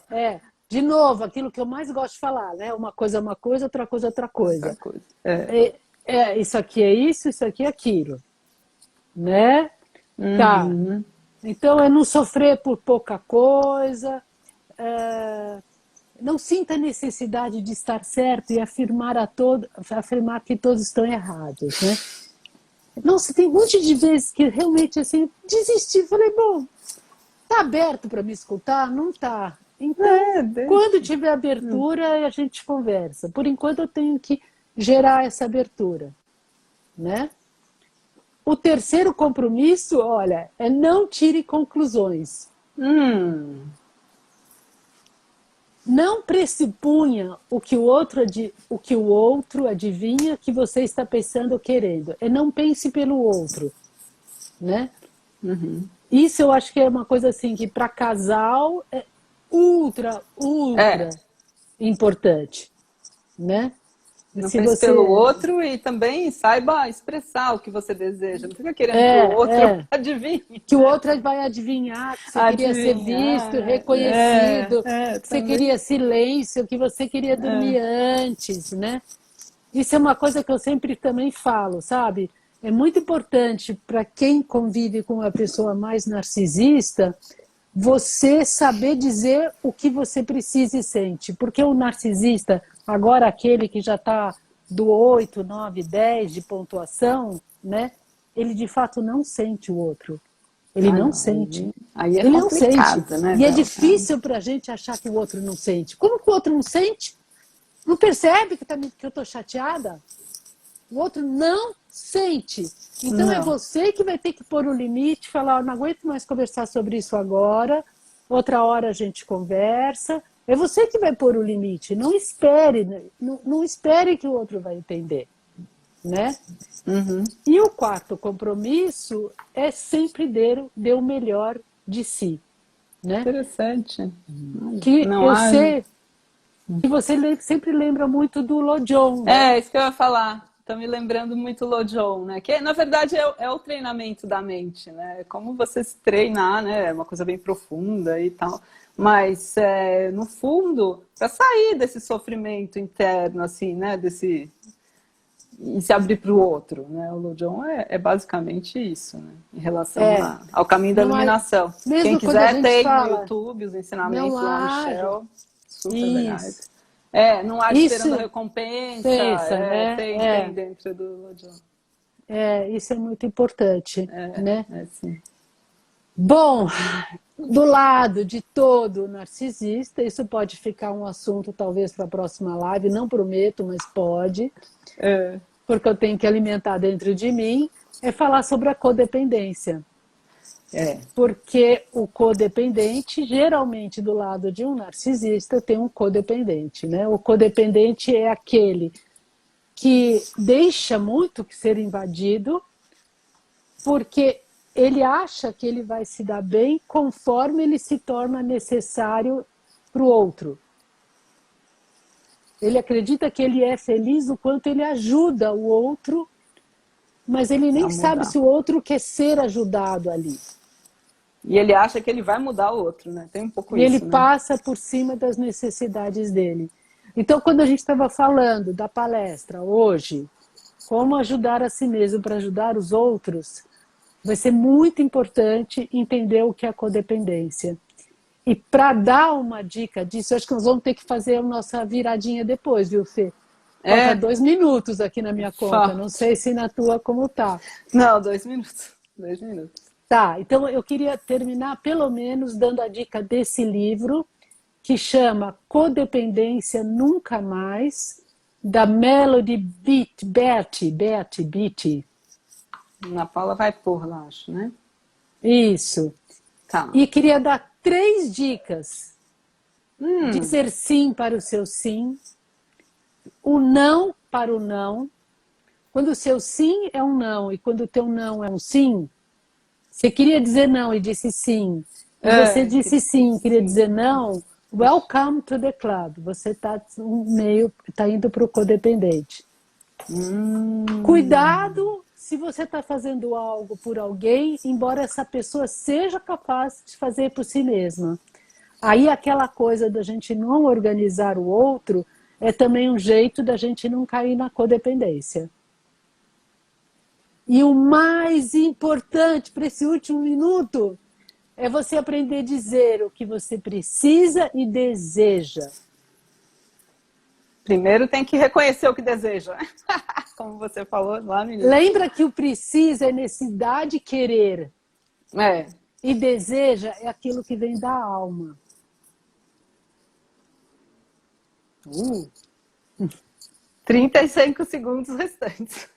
De novo, aquilo que eu mais gosto de falar, né? Uma coisa é uma coisa, outra coisa é outra coisa. Isso aqui é isso aqui é aquilo. Né? Tá. Então, é não sofrer por pouca coisa, Não sinta a necessidade de estar certo e afirmar que todos estão errados, né? Nossa, tem um monte de vezes que realmente assim, desisti, falei, bom, tá aberto para me escutar? Não tá. Então, quando tiver abertura, a gente conversa. Por enquanto eu tenho que gerar essa abertura, né? O terceiro compromisso, olha, é não tire conclusões. Não pressupunha o que o outro adivinha que você está pensando ou querendo. É não pense pelo outro, né? Isso eu acho que é uma coisa assim que para casal é ultra importante, né? Não pense pelo outro e também saiba expressar o que você deseja. Não fica querendo que o outro adivinhe. Que o outro vai adivinhar que você queria ser visto, reconhecido, que você queria silêncio, que você queria dormir antes, né? Isso é uma coisa que eu sempre também falo, sabe? É muito importante para quem convive com uma pessoa mais narcisista, você saber dizer o que você precisa e sente. Porque o narcisista, agora aquele que já está do 8, 9, 10 de pontuação, né? Ele de fato não sente o outro. Ele não sente. Aí é ele não sente. Né, e é difícil para a gente achar que o outro não sente. Como que o outro não sente? Não percebe que eu estou chateada? O outro não sente. Então é você que vai ter que pôr o limite, falar, não aguento mais conversar sobre isso agora, outra hora a gente conversa. É você que vai pôr o limite. Não espere, não espere que o outro vai entender, né? E o quarto compromisso é sempre dê o melhor de si, né? Interessante. Que sei que você sempre lembra muito do Lojong. Né? Isso que eu ia falar. Tá me lembrando muito o Lojong, né? Que na verdade é o treinamento da mente, né? Como você se treinar, né? É uma coisa bem profunda e tal. Mas, no fundo, para sair desse sofrimento interno, assim, né? E se abrir para o outro, né? O Lojong é basicamente isso, né? Em relação ao caminho da iluminação. Quem quiser, tem no YouTube os ensinamentos lá no Michel. Super legais. Não há esperando recompensa. Tem dentro do Lojong. Isso é muito importante, né? Sim. Bom, do lado de todo narcisista, isso pode ficar um assunto talvez para a próxima live, não prometo, mas pode, porque eu tenho que alimentar dentro de mim, é falar sobre a codependência. Porque o codependente, geralmente do lado de um narcisista, tem um codependente, né? O codependente é aquele que deixa muito ser invadido, porque ele acha que ele vai se dar bem conforme ele se torna necessário para o outro. Ele acredita que ele é feliz o quanto ele ajuda o outro, mas ele nem sabe se o outro quer ser ajudado ali. E ele acha que ele vai mudar o outro, né? Tem um pouco isso, né? E ele passa por cima das necessidades dele. Então, quando a gente estava falando da palestra hoje, como ajudar a si mesmo para ajudar os outros, vai ser muito importante entender o que é a codependência. E para dar uma dica disso, acho que nós vamos ter que fazer a nossa viradinha depois, viu, Fê? Falta 2 minutos aqui na minha conta, não sei se na tua como tá. Não, 2 minutos. 2 minutos. Tá, então eu queria terminar pelo menos dando a dica desse livro, que chama Codependência Nunca Mais, da Melody Beatty. Ana Paula vai pôr lá, acho, né? Isso. Tá. E queria dar 3 dicas. Dizer sim para o seu sim, o não para o não. Quando o seu sim é um não e quando o teu não é um sim, você queria dizer não e disse sim, e você disse sim e queria dizer não, welcome to the club. Você está indo para o codependente. Cuidado se você está fazendo algo por alguém, embora essa pessoa seja capaz de fazer por si mesma. Aí aquela coisa da gente não organizar o outro é também um jeito da gente não cair na codependência. E o mais importante para esse último minuto é você aprender a dizer o que você precisa e deseja. Primeiro tem que reconhecer o que deseja. Como você falou lá no início. Lembra que o precisa é necessidade querer. É. E deseja é aquilo que vem da alma. 35 segundos restantes.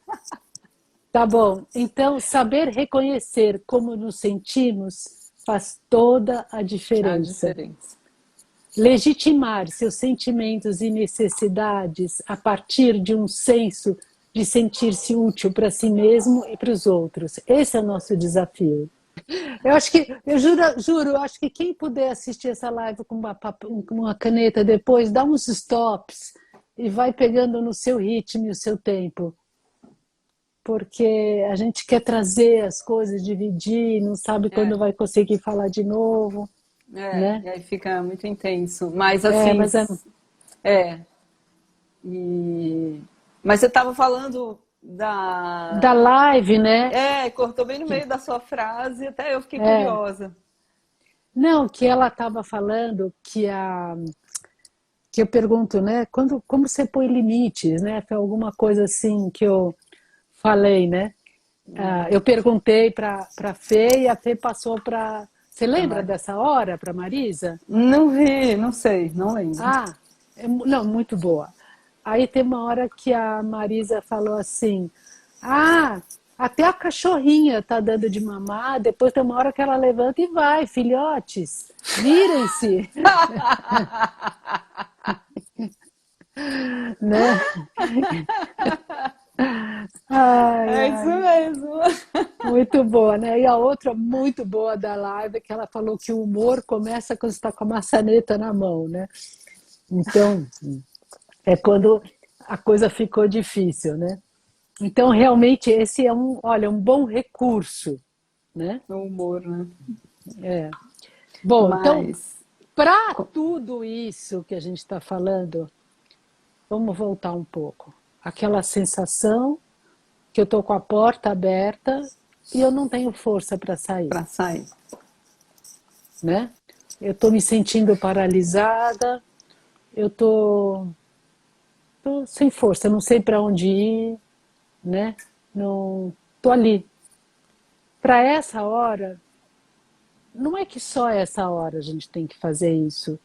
Tá bom. Então, saber reconhecer como nos sentimos faz toda a diferença. Legitimar seus sentimentos e necessidades a partir de um senso de sentir-se útil para si mesmo e para os outros. Esse é o nosso desafio. Eu acho que, juro, eu acho que quem puder assistir essa live com uma caneta depois, dá uns stops e vai pegando no seu ritmo e o seu tempo. Porque a gente quer trazer as coisas, dividir, não sabe quando vai conseguir falar de novo. Né? E aí fica muito intenso. Mas assim. Mas você estava falando da live, né? Cortou bem no meio da sua frase, até eu fiquei curiosa. Não, que ela estava falando que eu pergunto, né? Como você põe limites, né? Foi alguma coisa assim que eu falei, né? Eu perguntei para a Fê e a Fê passou para... Você lembra dessa hora para Marisa? Não vi, não sei, não lembro. Não, muito boa. Aí tem uma hora que a Marisa falou assim, até a cachorrinha tá dando de mamar, depois tem uma hora que ela levanta e vai, filhotes, virem-se. Né? Isso mesmo. Muito boa, né? E a outra muito boa da live é que ela falou que o humor começa quando você está com a maçaneta na mão, né? Então, é quando a coisa ficou difícil, né? Então, realmente, esse é um bom recurso, né? O humor, né? Bom, então, para tudo isso que a gente está falando, vamos voltar um pouco. Aquela sensação que eu estou com a porta aberta e eu não tenho força para sair. Né? Eu estou me sentindo paralisada, eu estou sem força, não sei para onde ir, né? Não estou ali. Para essa hora, não é que só essa hora a gente tem que fazer isso,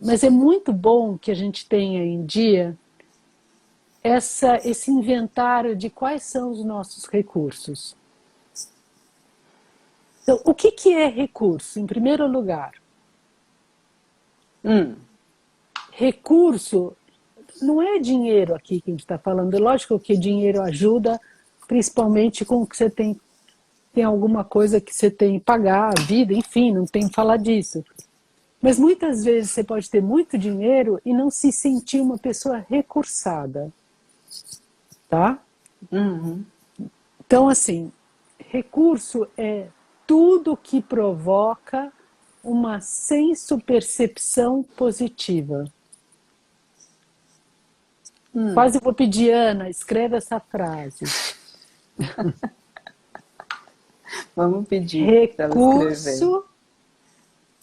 mas é muito bom que a gente tenha em dia esse inventário de quais são os nossos recursos. Então, o que é recurso, em primeiro lugar? Recurso não é dinheiro aqui que a gente está falando. Lógico que dinheiro ajuda, principalmente com que você tem alguma coisa que você tem que pagar, a vida, enfim, não tem que falar disso. Mas muitas vezes você pode ter muito dinheiro e não se sentir uma pessoa recursada. Tá? Então, assim, recurso é tudo que provoca uma senso-percepção positiva. Quase vou pedir, Ana, escreve essa frase. Vamos pedir. Recurso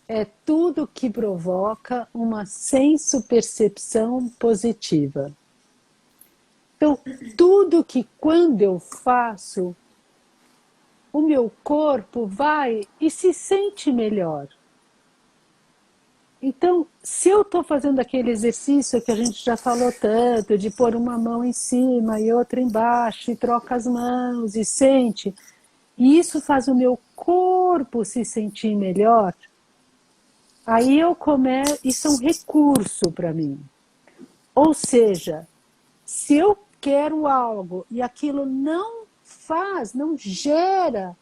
é tudo que provoca uma senso-percepção positiva. Então, tudo que quando eu faço, o meu corpo vai e se sente melhor. Então, se eu estou fazendo aquele exercício que a gente já falou tanto, de pôr uma mão em cima e outra embaixo, e troca as mãos e sente, e isso faz o meu corpo se sentir melhor, aí isso é um recurso para mim. Ou seja, se eu quero algo e aquilo não gera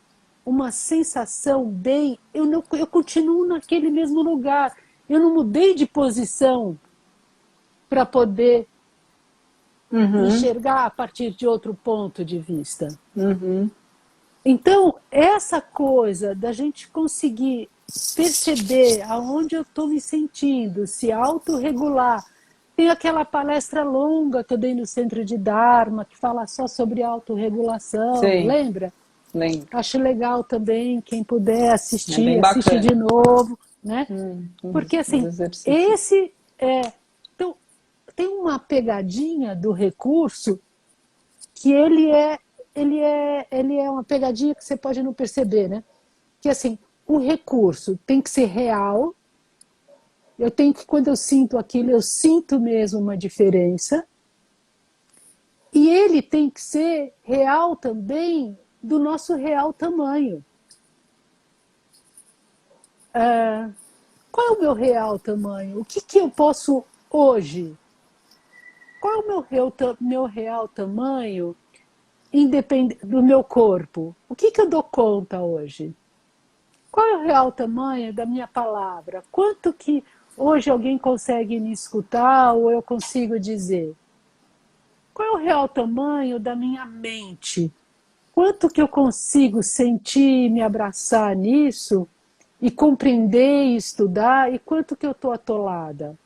uma sensação bem, eu continuo naquele mesmo lugar. Eu não mudei de posição para poder enxergar a partir de outro ponto de vista. Então, essa coisa da gente conseguir perceber aonde eu estou me sentindo, se autorregular. Tem aquela palestra longa que eu dei no Centro de Dharma, que fala só sobre autorregulação, lembra? Lembro. Acho legal também, quem puder assistir, assiste de novo, né? Porque assim, então, tem uma pegadinha do recurso que ele é uma pegadinha que você pode não perceber, né? Que assim, o recurso tem que ser real. Eu tenho que, quando eu sinto aquilo, eu sinto mesmo uma diferença. E ele tem que ser real também do nosso real tamanho. Qual é o meu real tamanho? O que eu posso hoje? Qual é o meu real tamanho independente do meu corpo? O que eu dou conta hoje? Qual é o real tamanho da minha palavra? Quanto que hoje alguém consegue me escutar ou eu consigo dizer? Qual é o real tamanho da minha mente? Quanto que eu consigo sentir e me abraçar nisso e compreender e estudar e quanto que eu estou atolada?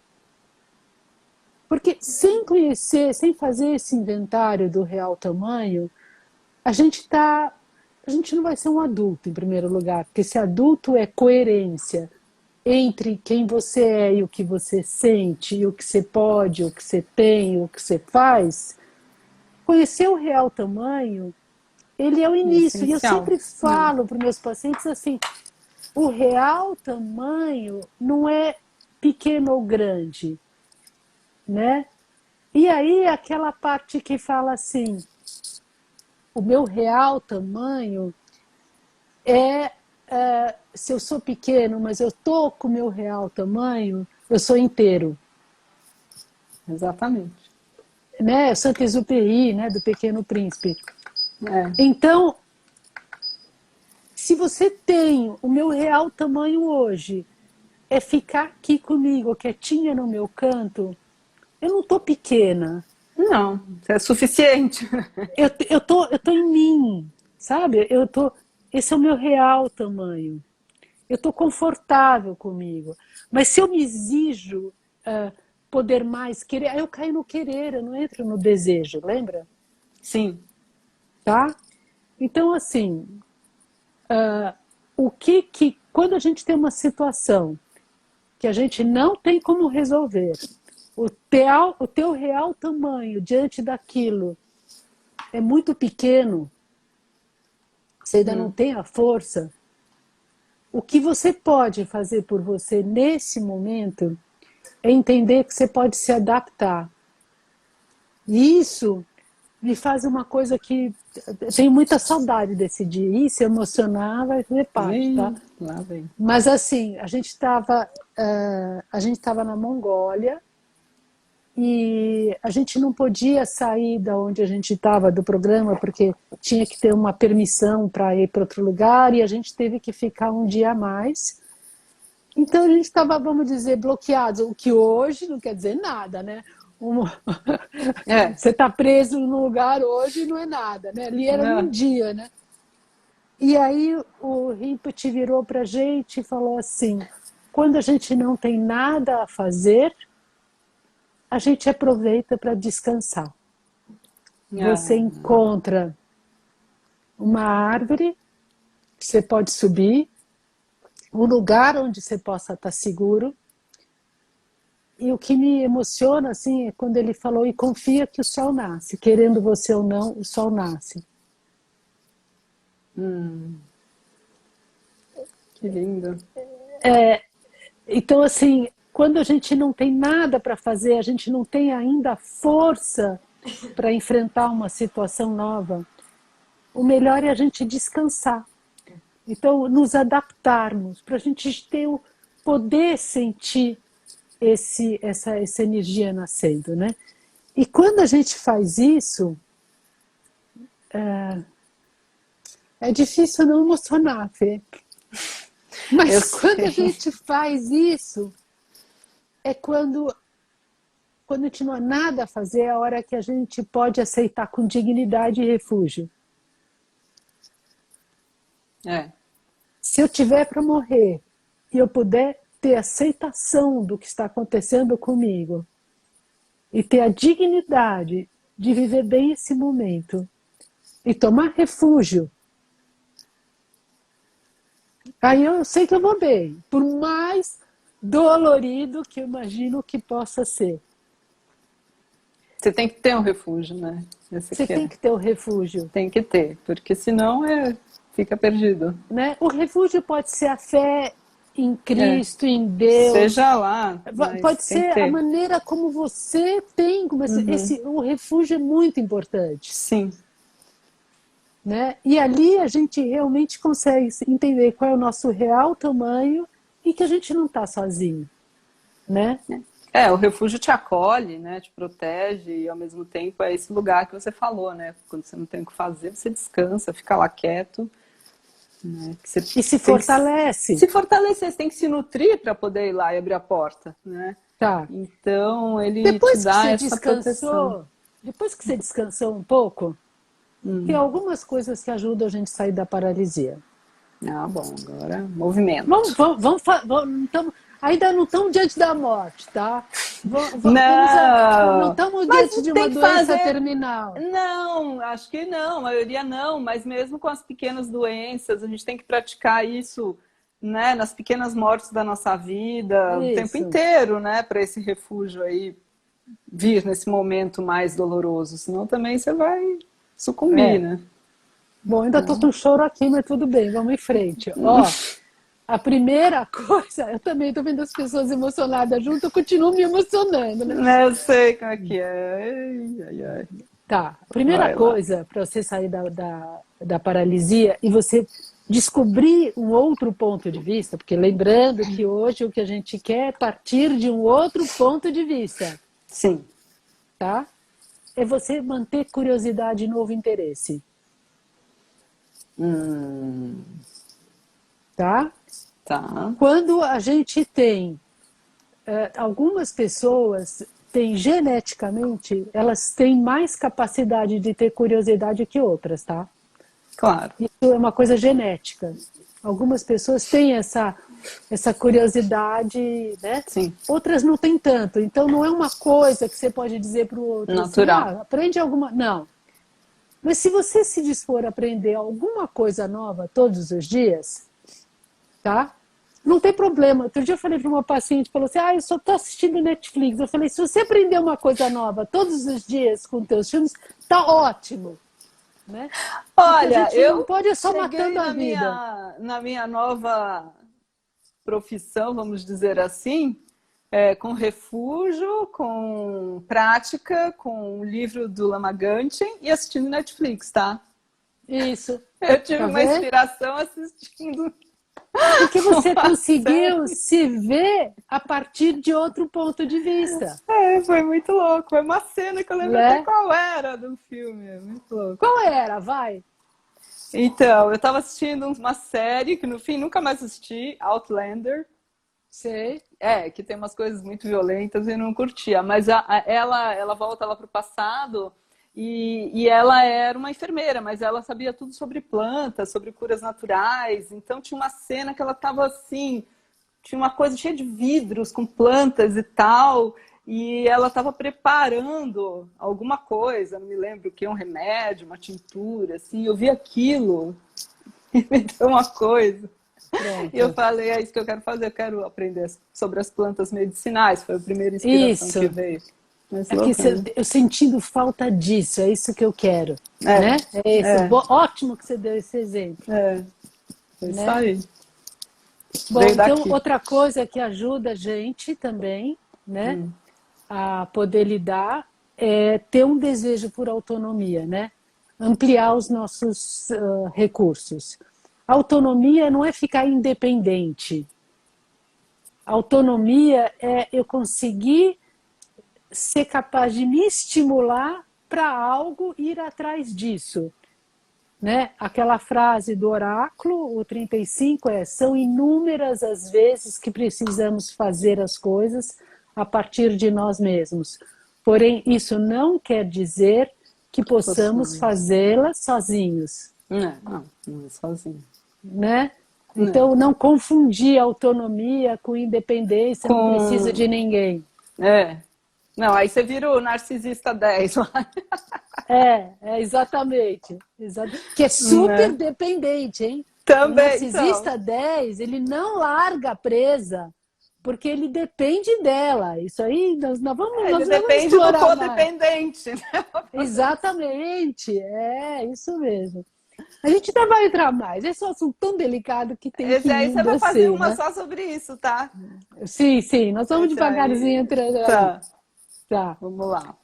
Porque sem conhecer, sem fazer esse inventário do real tamanho, a gente não vai ser um adulto, em primeiro lugar, porque esse adulto é coerência entre quem você é e o que você sente, e o que você pode, o que você tem, o que você faz. Conhecer o real tamanho, ele é o início. E eu Essencial. sempre falo para os meus pacientes assim, o real tamanho não é pequeno ou grande, né? E aí aquela parte que fala assim, o meu real tamanho se eu sou pequeno, mas eu tô com o meu real tamanho, eu sou inteiro. Exatamente. Né? Saint-Exupéry, né, do Pequeno Príncipe. É. Então, se você tem o meu real tamanho hoje, é ficar aqui comigo, quietinha no meu canto, eu não tô pequena. Não, é suficiente. Eu tô em mim, sabe? Esse é o meu real tamanho. Eu estou confortável comigo. Mas se eu me exijo poder mais, querer, aí eu caio no querer, eu não entro no desejo, lembra? Sim. Tá? Então, assim, quando a gente tem uma situação que a gente não tem como resolver, o teu real tamanho diante daquilo é muito pequeno, você ainda não tem a força, o que você pode fazer por você nesse momento é entender que você pode se adaptar. E isso me faz uma coisa que eu tenho muita saudade desse dia. E se emocionar vai fazer parte, tá? Lá vem. Mas assim, a gente estava na Mongólia e a gente não podia sair da onde a gente estava do programa porque tinha que ter uma permissão para ir para outro lugar e a gente teve que ficar um dia a mais. Então a gente estava, vamos dizer, bloqueados, o que hoje não quer dizer nada, né? Você está preso num lugar hoje não é nada, né? Ali era um dia, né? E aí o Rinpoche virou para a gente e falou assim, quando a gente não tem nada a fazer, a gente aproveita para descansar. Você encontra uma árvore que você pode subir, um lugar onde você possa estar seguro. E o que me emociona assim, é quando ele falou, e confia que o sol nasce, querendo você ou não, o sol nasce. Que lindo. Então, assim, quando a gente não tem nada para fazer, a gente não tem ainda força para enfrentar uma situação nova, o melhor é a gente descansar. Então, nos adaptarmos, para a gente ter o poder sentir essa energia nascendo, né? E quando a gente faz isso, é difícil não emocionar, Fê. Mas quando a gente faz isso, é quando a gente não há nada a fazer, é a hora que a gente pode aceitar com dignidade e refúgio. Se eu tiver para morrer e eu puder ter aceitação do que está acontecendo comigo e ter a dignidade de viver bem esse momento e tomar refúgio, aí eu sei que eu vou bem, por mais dolorido que eu imagino que possa ser. Você tem que ter um refúgio, né? Você tem que ter o refúgio. Tem que ter, porque senão fica perdido. Né? O refúgio pode ser a fé em Cristo, em Deus. Seja lá. Pode ser a maneira como você tem. O refúgio é muito importante. Sim. Né? E ali a gente realmente consegue entender qual é o nosso real tamanho e que a gente não está sozinho. Né? O refúgio te acolhe, né? Te protege e ao mesmo tempo é esse lugar que você falou, né? Quando você não tem o que fazer, você descansa, fica lá quieto. Né? E se fortalece. Se fortalecer, você tem que se nutrir para poder ir lá e abrir a porta. Né? Tá. Então ele depois te dá que você essa proteção. Depois que você descansou um pouco, tem algumas coisas que ajudam a gente a sair da paralisia. Bom, agora movimento. Vamos ainda não estamos diante da morte, tá? Não estamos diante de uma doença terminal. Não, acho que não, a maioria não, mas mesmo com as pequenas doenças, a gente tem que praticar isso, né, nas pequenas mortes da nossa vida, o tempo inteiro, né, para esse refúgio aí vir nesse momento mais doloroso, senão também você vai sucumbir, né? Bom, ainda estou com choro aqui, mas tudo bem, vamos em frente. Ó, a primeira coisa, eu também estou vendo as pessoas emocionadas junto, eu continuo me emocionando, né? Eu sei como é que é. Ai. Tá, a primeira coisa para você sair da paralisia e você descobrir um outro ponto de vista, porque lembrando que hoje o que a gente quer é partir de um outro ponto de vista. Sim. Tá? É você manter curiosidade e novo interesse. Tá? Tá. Quando a gente tem algumas pessoas têm geneticamente, elas têm mais capacidade de ter curiosidade que outras, tá? Claro. Isso é uma coisa genética. Algumas pessoas têm essa curiosidade, né? Sim. Outras não têm tanto. Então não é uma coisa que você pode dizer para o outro natural. Assim, aprende alguma... Não. Mas se você se dispor a aprender alguma coisa nova todos os dias, tá? Não tem problema. Outro dia eu falei para uma paciente, falou assim, eu só estou assistindo Netflix. Eu falei, se você aprender uma coisa nova todos os dias com teus filmes, tá ótimo. Né? Olha, eu não pode só matando a vida. Na minha nova profissão, vamos dizer assim, com refúgio, com prática, com o livro do Lama Ganchen e assistindo Netflix, tá? Isso. Eu tive uma inspiração assistindo. Porque você conseguiu se ver a partir de outro ponto de vista. Foi muito louco. Foi uma cena que eu lembro até qual era do filme. Muito louco. Qual era? Vai. Então, eu estava assistindo uma série que no fim nunca mais assisti, Outlander. Sei. Que tem umas coisas muito violentas e não curtia. Mas ela volta lá para o passado e ela era uma enfermeira, mas ela sabia tudo sobre plantas, sobre curas naturais. Então tinha uma cena que ela estava assim, tinha uma coisa cheia de vidros com plantas e tal, e ela estava preparando alguma coisa, não me lembro o que, um remédio, uma tintura, assim. Eu vi aquilo e me deu uma coisa. Pronto. E eu falei, é isso que eu quero fazer, eu quero aprender sobre as plantas medicinais. Foi a primeira inspiração que veio. Eu sentindo falta disso, é isso que eu quero. Né? Ótimo que você deu esse exemplo. Isso aí. Bom, então outra coisa que ajuda a gente também, né, a poder lidar é ter um desejo por autonomia, né? Ampliar os nossos recursos. Autonomia não é ficar independente. Autonomia é eu conseguir ser capaz de me estimular para algo e ir atrás disso. Né? Aquela frase do oráculo, o 35, são inúmeras as vezes que precisamos fazer as coisas a partir de nós mesmos. Porém, isso não quer dizer que possamos fazê-las sozinhos. Não é sozinho. Né? Então, não confundir autonomia com independência, não preciso de ninguém. Não, aí você vira o narcisista 10 lá. Exatamente. Que é super dependente, hein? Também. O narcisista 10, ele não larga a presa porque ele depende dela. Isso aí, nós Ele vamos depende do explorar mais. codependente, né? Exatamente, é isso mesmo. A gente ainda vai entrar mais. Esse é um assunto tão delicado que tem que Esse aí ir em você vai fazer você, uma né? só sobre isso, tá? Sim, sim, nós vamos Esse devagarzinho aí. entrando aí. Tá, Tá. vamos lá.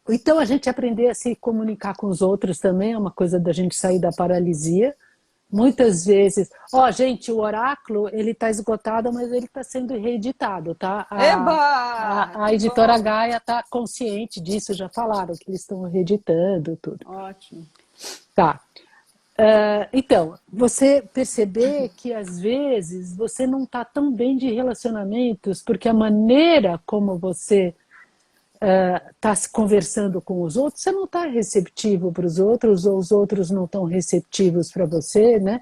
Então, a gente aprender a se comunicar com os outros também é uma coisa da gente sair da paralisia. Muitas vezes, ó, gente, o oráculo, ele está esgotado, mas ele está sendo reeditado, tá? Eba! A Que editora bom! Gaia está consciente disso, já falaram que eles estão reeditando tudo. Ótimo. Tá. Então, você perceber que às vezes você não está tão bem de relacionamentos, porque a maneira como você está se conversando com os outros, você não está receptivo para os outros, ou os outros não estão receptivos para você, né?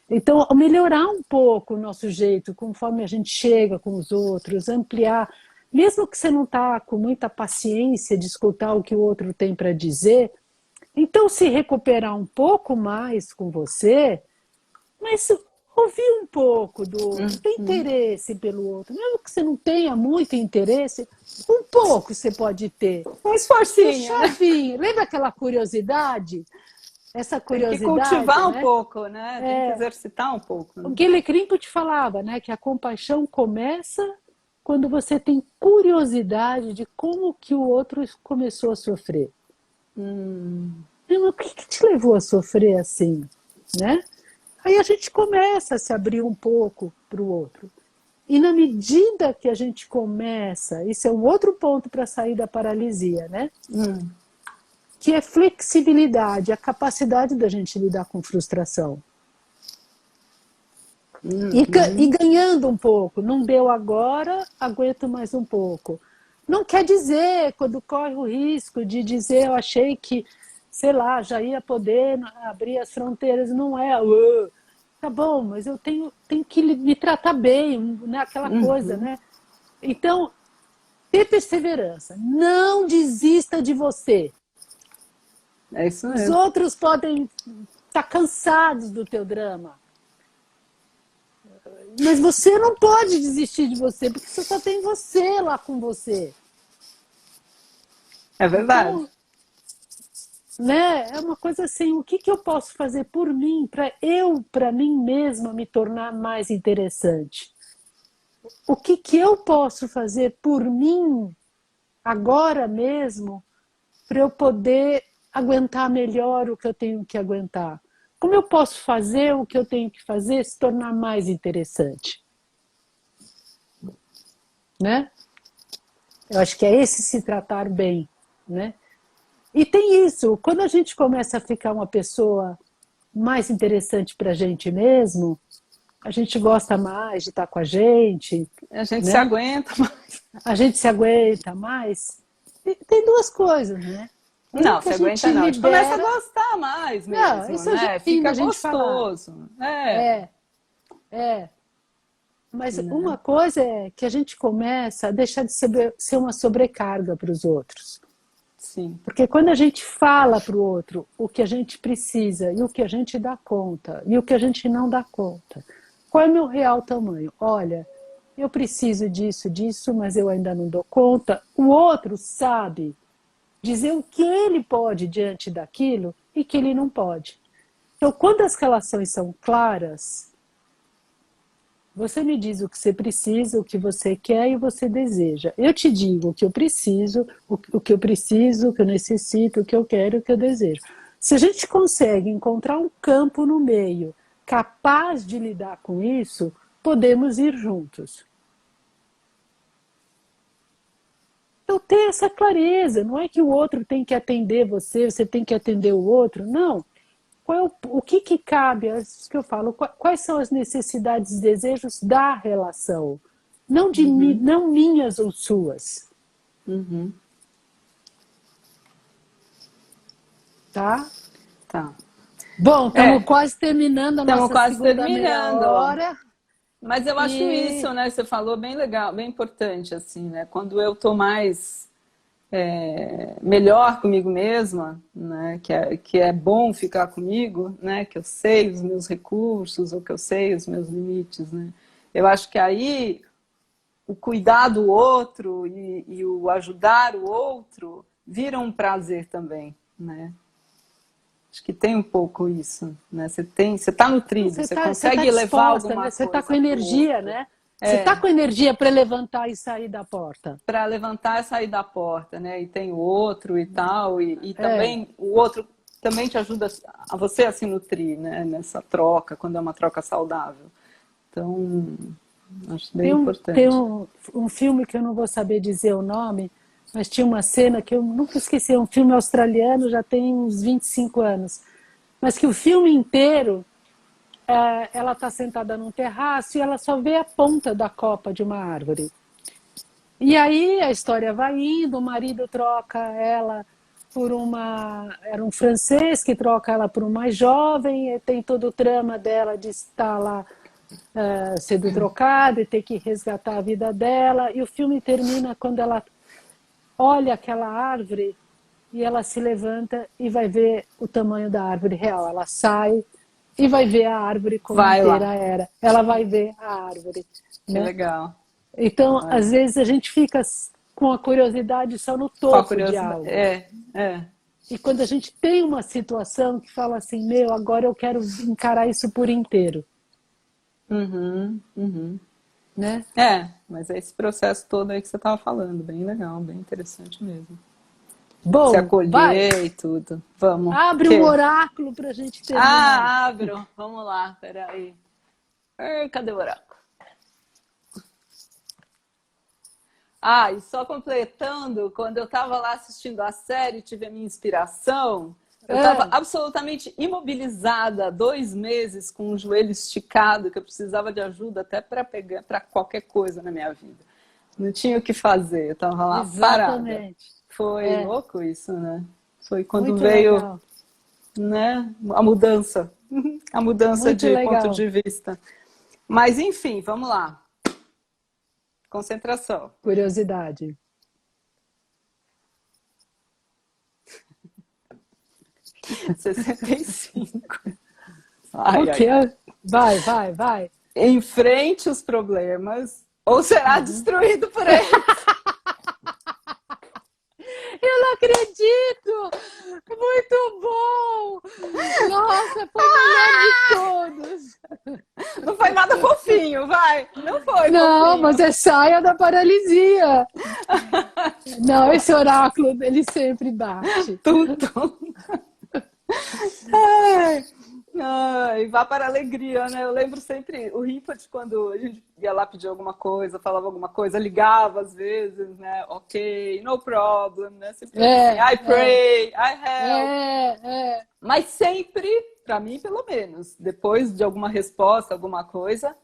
Então, melhorar um pouco o nosso jeito, conforme a gente chega com os outros, ampliar, mesmo que você não está com muita paciência de escutar o que o outro tem para dizer, então se recuperar um pouco mais com você, mas ouvir um pouco do outro, ter interesse pelo outro, mesmo que você não tenha muito interesse, um pouco você pode ter. Um esforcinho, né? Chavinho, lembra aquela curiosidade? Essa Tem que curiosidade, cultivar um né? pouco, né? Tem que exercitar um pouco. O Né? Guilherme Crimpo te falava, né, que a compaixão começa quando você tem curiosidade de como que o outro começou a sofrer. O que te levou a sofrer assim, né? Aí a gente começa a se abrir um pouco para o outro. E na medida que a gente começa, isso é um outro ponto para sair da paralisia, né? Que é flexibilidade, a capacidade da gente lidar com frustração. E ganhando um pouco, não deu agora, aguento mais um pouco. Não quer dizer, quando corre o risco de dizer, eu achei que, sei lá, já ia poder abrir as fronteiras, não é, tá bom, mas eu tenho que me tratar bem, né, aquela coisa, né? Então, ter perseverança, não desista de você. É isso Os mesmo. outros podem estar cansados do teu drama, mas você não pode desistir de você, porque você só tem você lá com você. É verdade. Então, né, é uma coisa assim, o que eu posso fazer por mim, para mim mesma me tornar mais interessante? O que eu posso fazer por mim, agora mesmo, para eu poder aguentar melhor o que eu tenho que aguentar? Como eu posso fazer o que eu tenho que fazer se tornar mais interessante? Né? Eu acho que é esse se tratar bem, né? E tem isso, quando a gente começa a ficar uma pessoa mais interessante para a gente mesmo, a gente gosta mais de estar com a gente, A gente né? se aguenta mais. A gente se aguenta mais. E tem duas coisas, né? Não, se aguenta não. A gente começa a gostar mais mesmo, não, isso né? é Fica a gente gostoso. falar. Mas uma coisa é que a gente começa a deixar de ser uma sobrecarga para os outros. Sim. Porque quando a gente fala para o outro o que a gente precisa e o que a gente dá conta e o que a gente não dá conta, qual é o meu real tamanho? Olha, eu preciso disso, mas eu ainda não dou conta. O outro sabe dizer o que ele pode diante daquilo e que ele não pode. Então, quando as relações são claras, você me diz o que você precisa, o que você quer e você deseja. Eu te digo o que eu preciso, o que eu preciso, o que eu necessito, o que eu quero, o que eu desejo. Se a gente consegue encontrar um campo no meio capaz de lidar com isso, podemos ir juntos. Então, ter essa clareza, não é que o outro tem que atender você, você tem que atender o outro, não. O que cabe, é isso que eu falo, quais são as necessidades e desejos da relação, não, não minhas ou suas. Tá. Bom, estamos quase terminando a nossa quase segunda terminando. meia hora. Mas eu acho isso, né? Você falou bem legal, bem importante, assim, né? Quando eu tô mais melhor comigo mesma, né? Que é bom ficar comigo, né? Que eu sei os meus recursos, ou que eu sei os meus limites, né? Eu acho que aí o cuidar do outro e o ajudar o outro vira um prazer também, né? Acho que tem um pouco isso, né? Você está nutrido, você consegue levar alguma né? coisa. Você está com energia, outro. né? Você está com energia para levantar e sair da porta. Para levantar e sair da porta, né? E tem o outro e tal, e também o outro também te ajuda a você a se nutrir, né? Nessa troca, quando é uma troca saudável. Então, acho bem importante. Tem um filme que eu não vou saber dizer o nome, mas tinha uma cena que eu nunca esqueci, é um filme australiano, já tem uns 25 anos, mas que o filme inteiro, ela está sentada num terraço e ela só vê a ponta da copa de uma árvore. E aí a história vai indo, o marido troca ela por era um francês que troca ela por um mais jovem, e tem todo o trama dela de estar lá sendo trocada e ter que resgatar a vida dela, e o filme termina quando ela olha aquela árvore e ela se levanta e vai ver o tamanho da árvore real. Ela sai e vai ver a árvore como inteira era. Ela vai ver a árvore. Né? Legal. Então, às vezes a gente fica com a curiosidade só no topo de algo. E quando a gente tem uma situação que fala assim, meu, agora eu quero encarar isso por inteiro. Né? Mas é esse processo todo aí que você estava falando, bem legal, bem interessante mesmo. Bom, se acolher e tudo. Vamos. Abre um oráculo pra gente terminar. Abro. Vamos lá, peraí. Cadê o oráculo? E só completando, quando eu estava lá assistindo a série, tive a minha inspiração, eu estava absolutamente imobilizada, 2 meses com o joelho esticado, que eu precisava de ajuda até para qualquer coisa na minha vida. Não tinha o que fazer, eu estava lá parada. Foi louco isso, né? Foi quando muito veio legal. Né, a mudança muito de legal. Ponto de vista. Mas enfim, vamos lá. Concentração. Curiosidade. (65) Vai. Enfrente os problemas ou será destruído por eles. Eu não acredito! Muito bom! Nossa, foi o melhor de todos! Não foi nada fofinho, vai! Não foi Não, fofinho. mas é saia da paralisia! Não, esse oráculo, ele sempre bate. Tudo! E vá para a alegria, né? Eu lembro sempre, o Ripert, quando a gente ia lá pedir alguma coisa, falava alguma coisa, ligava às vezes, né? Ok, no problem, né? Sempre assim, I pray, I help. Mas sempre, para mim pelo menos, depois de alguma resposta, alguma coisa,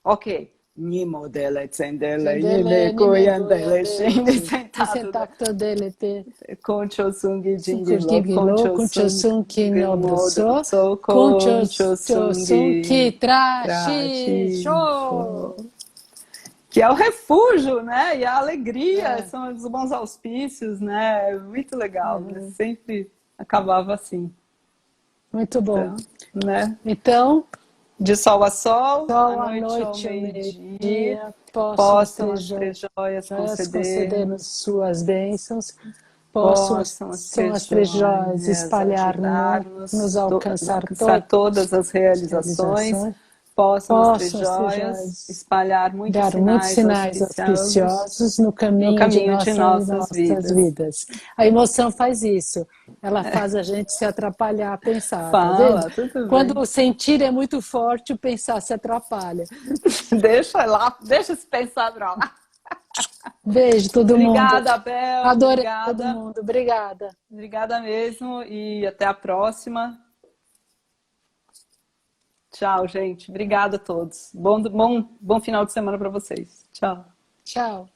ok. Nimo dele, tsendele, yime koyandele, shinde sentado dele te. Concho sungi jingilo, concho sungi nobroso, concho sungi trashi, show! Que é o refúgio, né? E a alegria, são os bons auspícios, né? Muito legal, né? Sempre acabava assim. Muito bom. Então, né? Então, de sol a sol, à noite ao meio-dia, possam as três joias conceder-nos suas bênçãos, possam as três joias espalhar-nos, nos alcançar todas as realizações, possam as três joias espalhar muitos sinais auspiciosos no caminho de nossas vidas. A emoção faz isso. Ela faz a gente se atrapalhar a pensar. Quando o sentir é muito forte, o pensar se atrapalha. Deixa se pensar pra lá. Beijo, todo mundo. Obrigada, Bel. Adorei todo mundo. Obrigada. Obrigada mesmo e até a próxima. Tchau, gente. Obrigada a todos. Bom final de semana para vocês. Tchau. Tchau.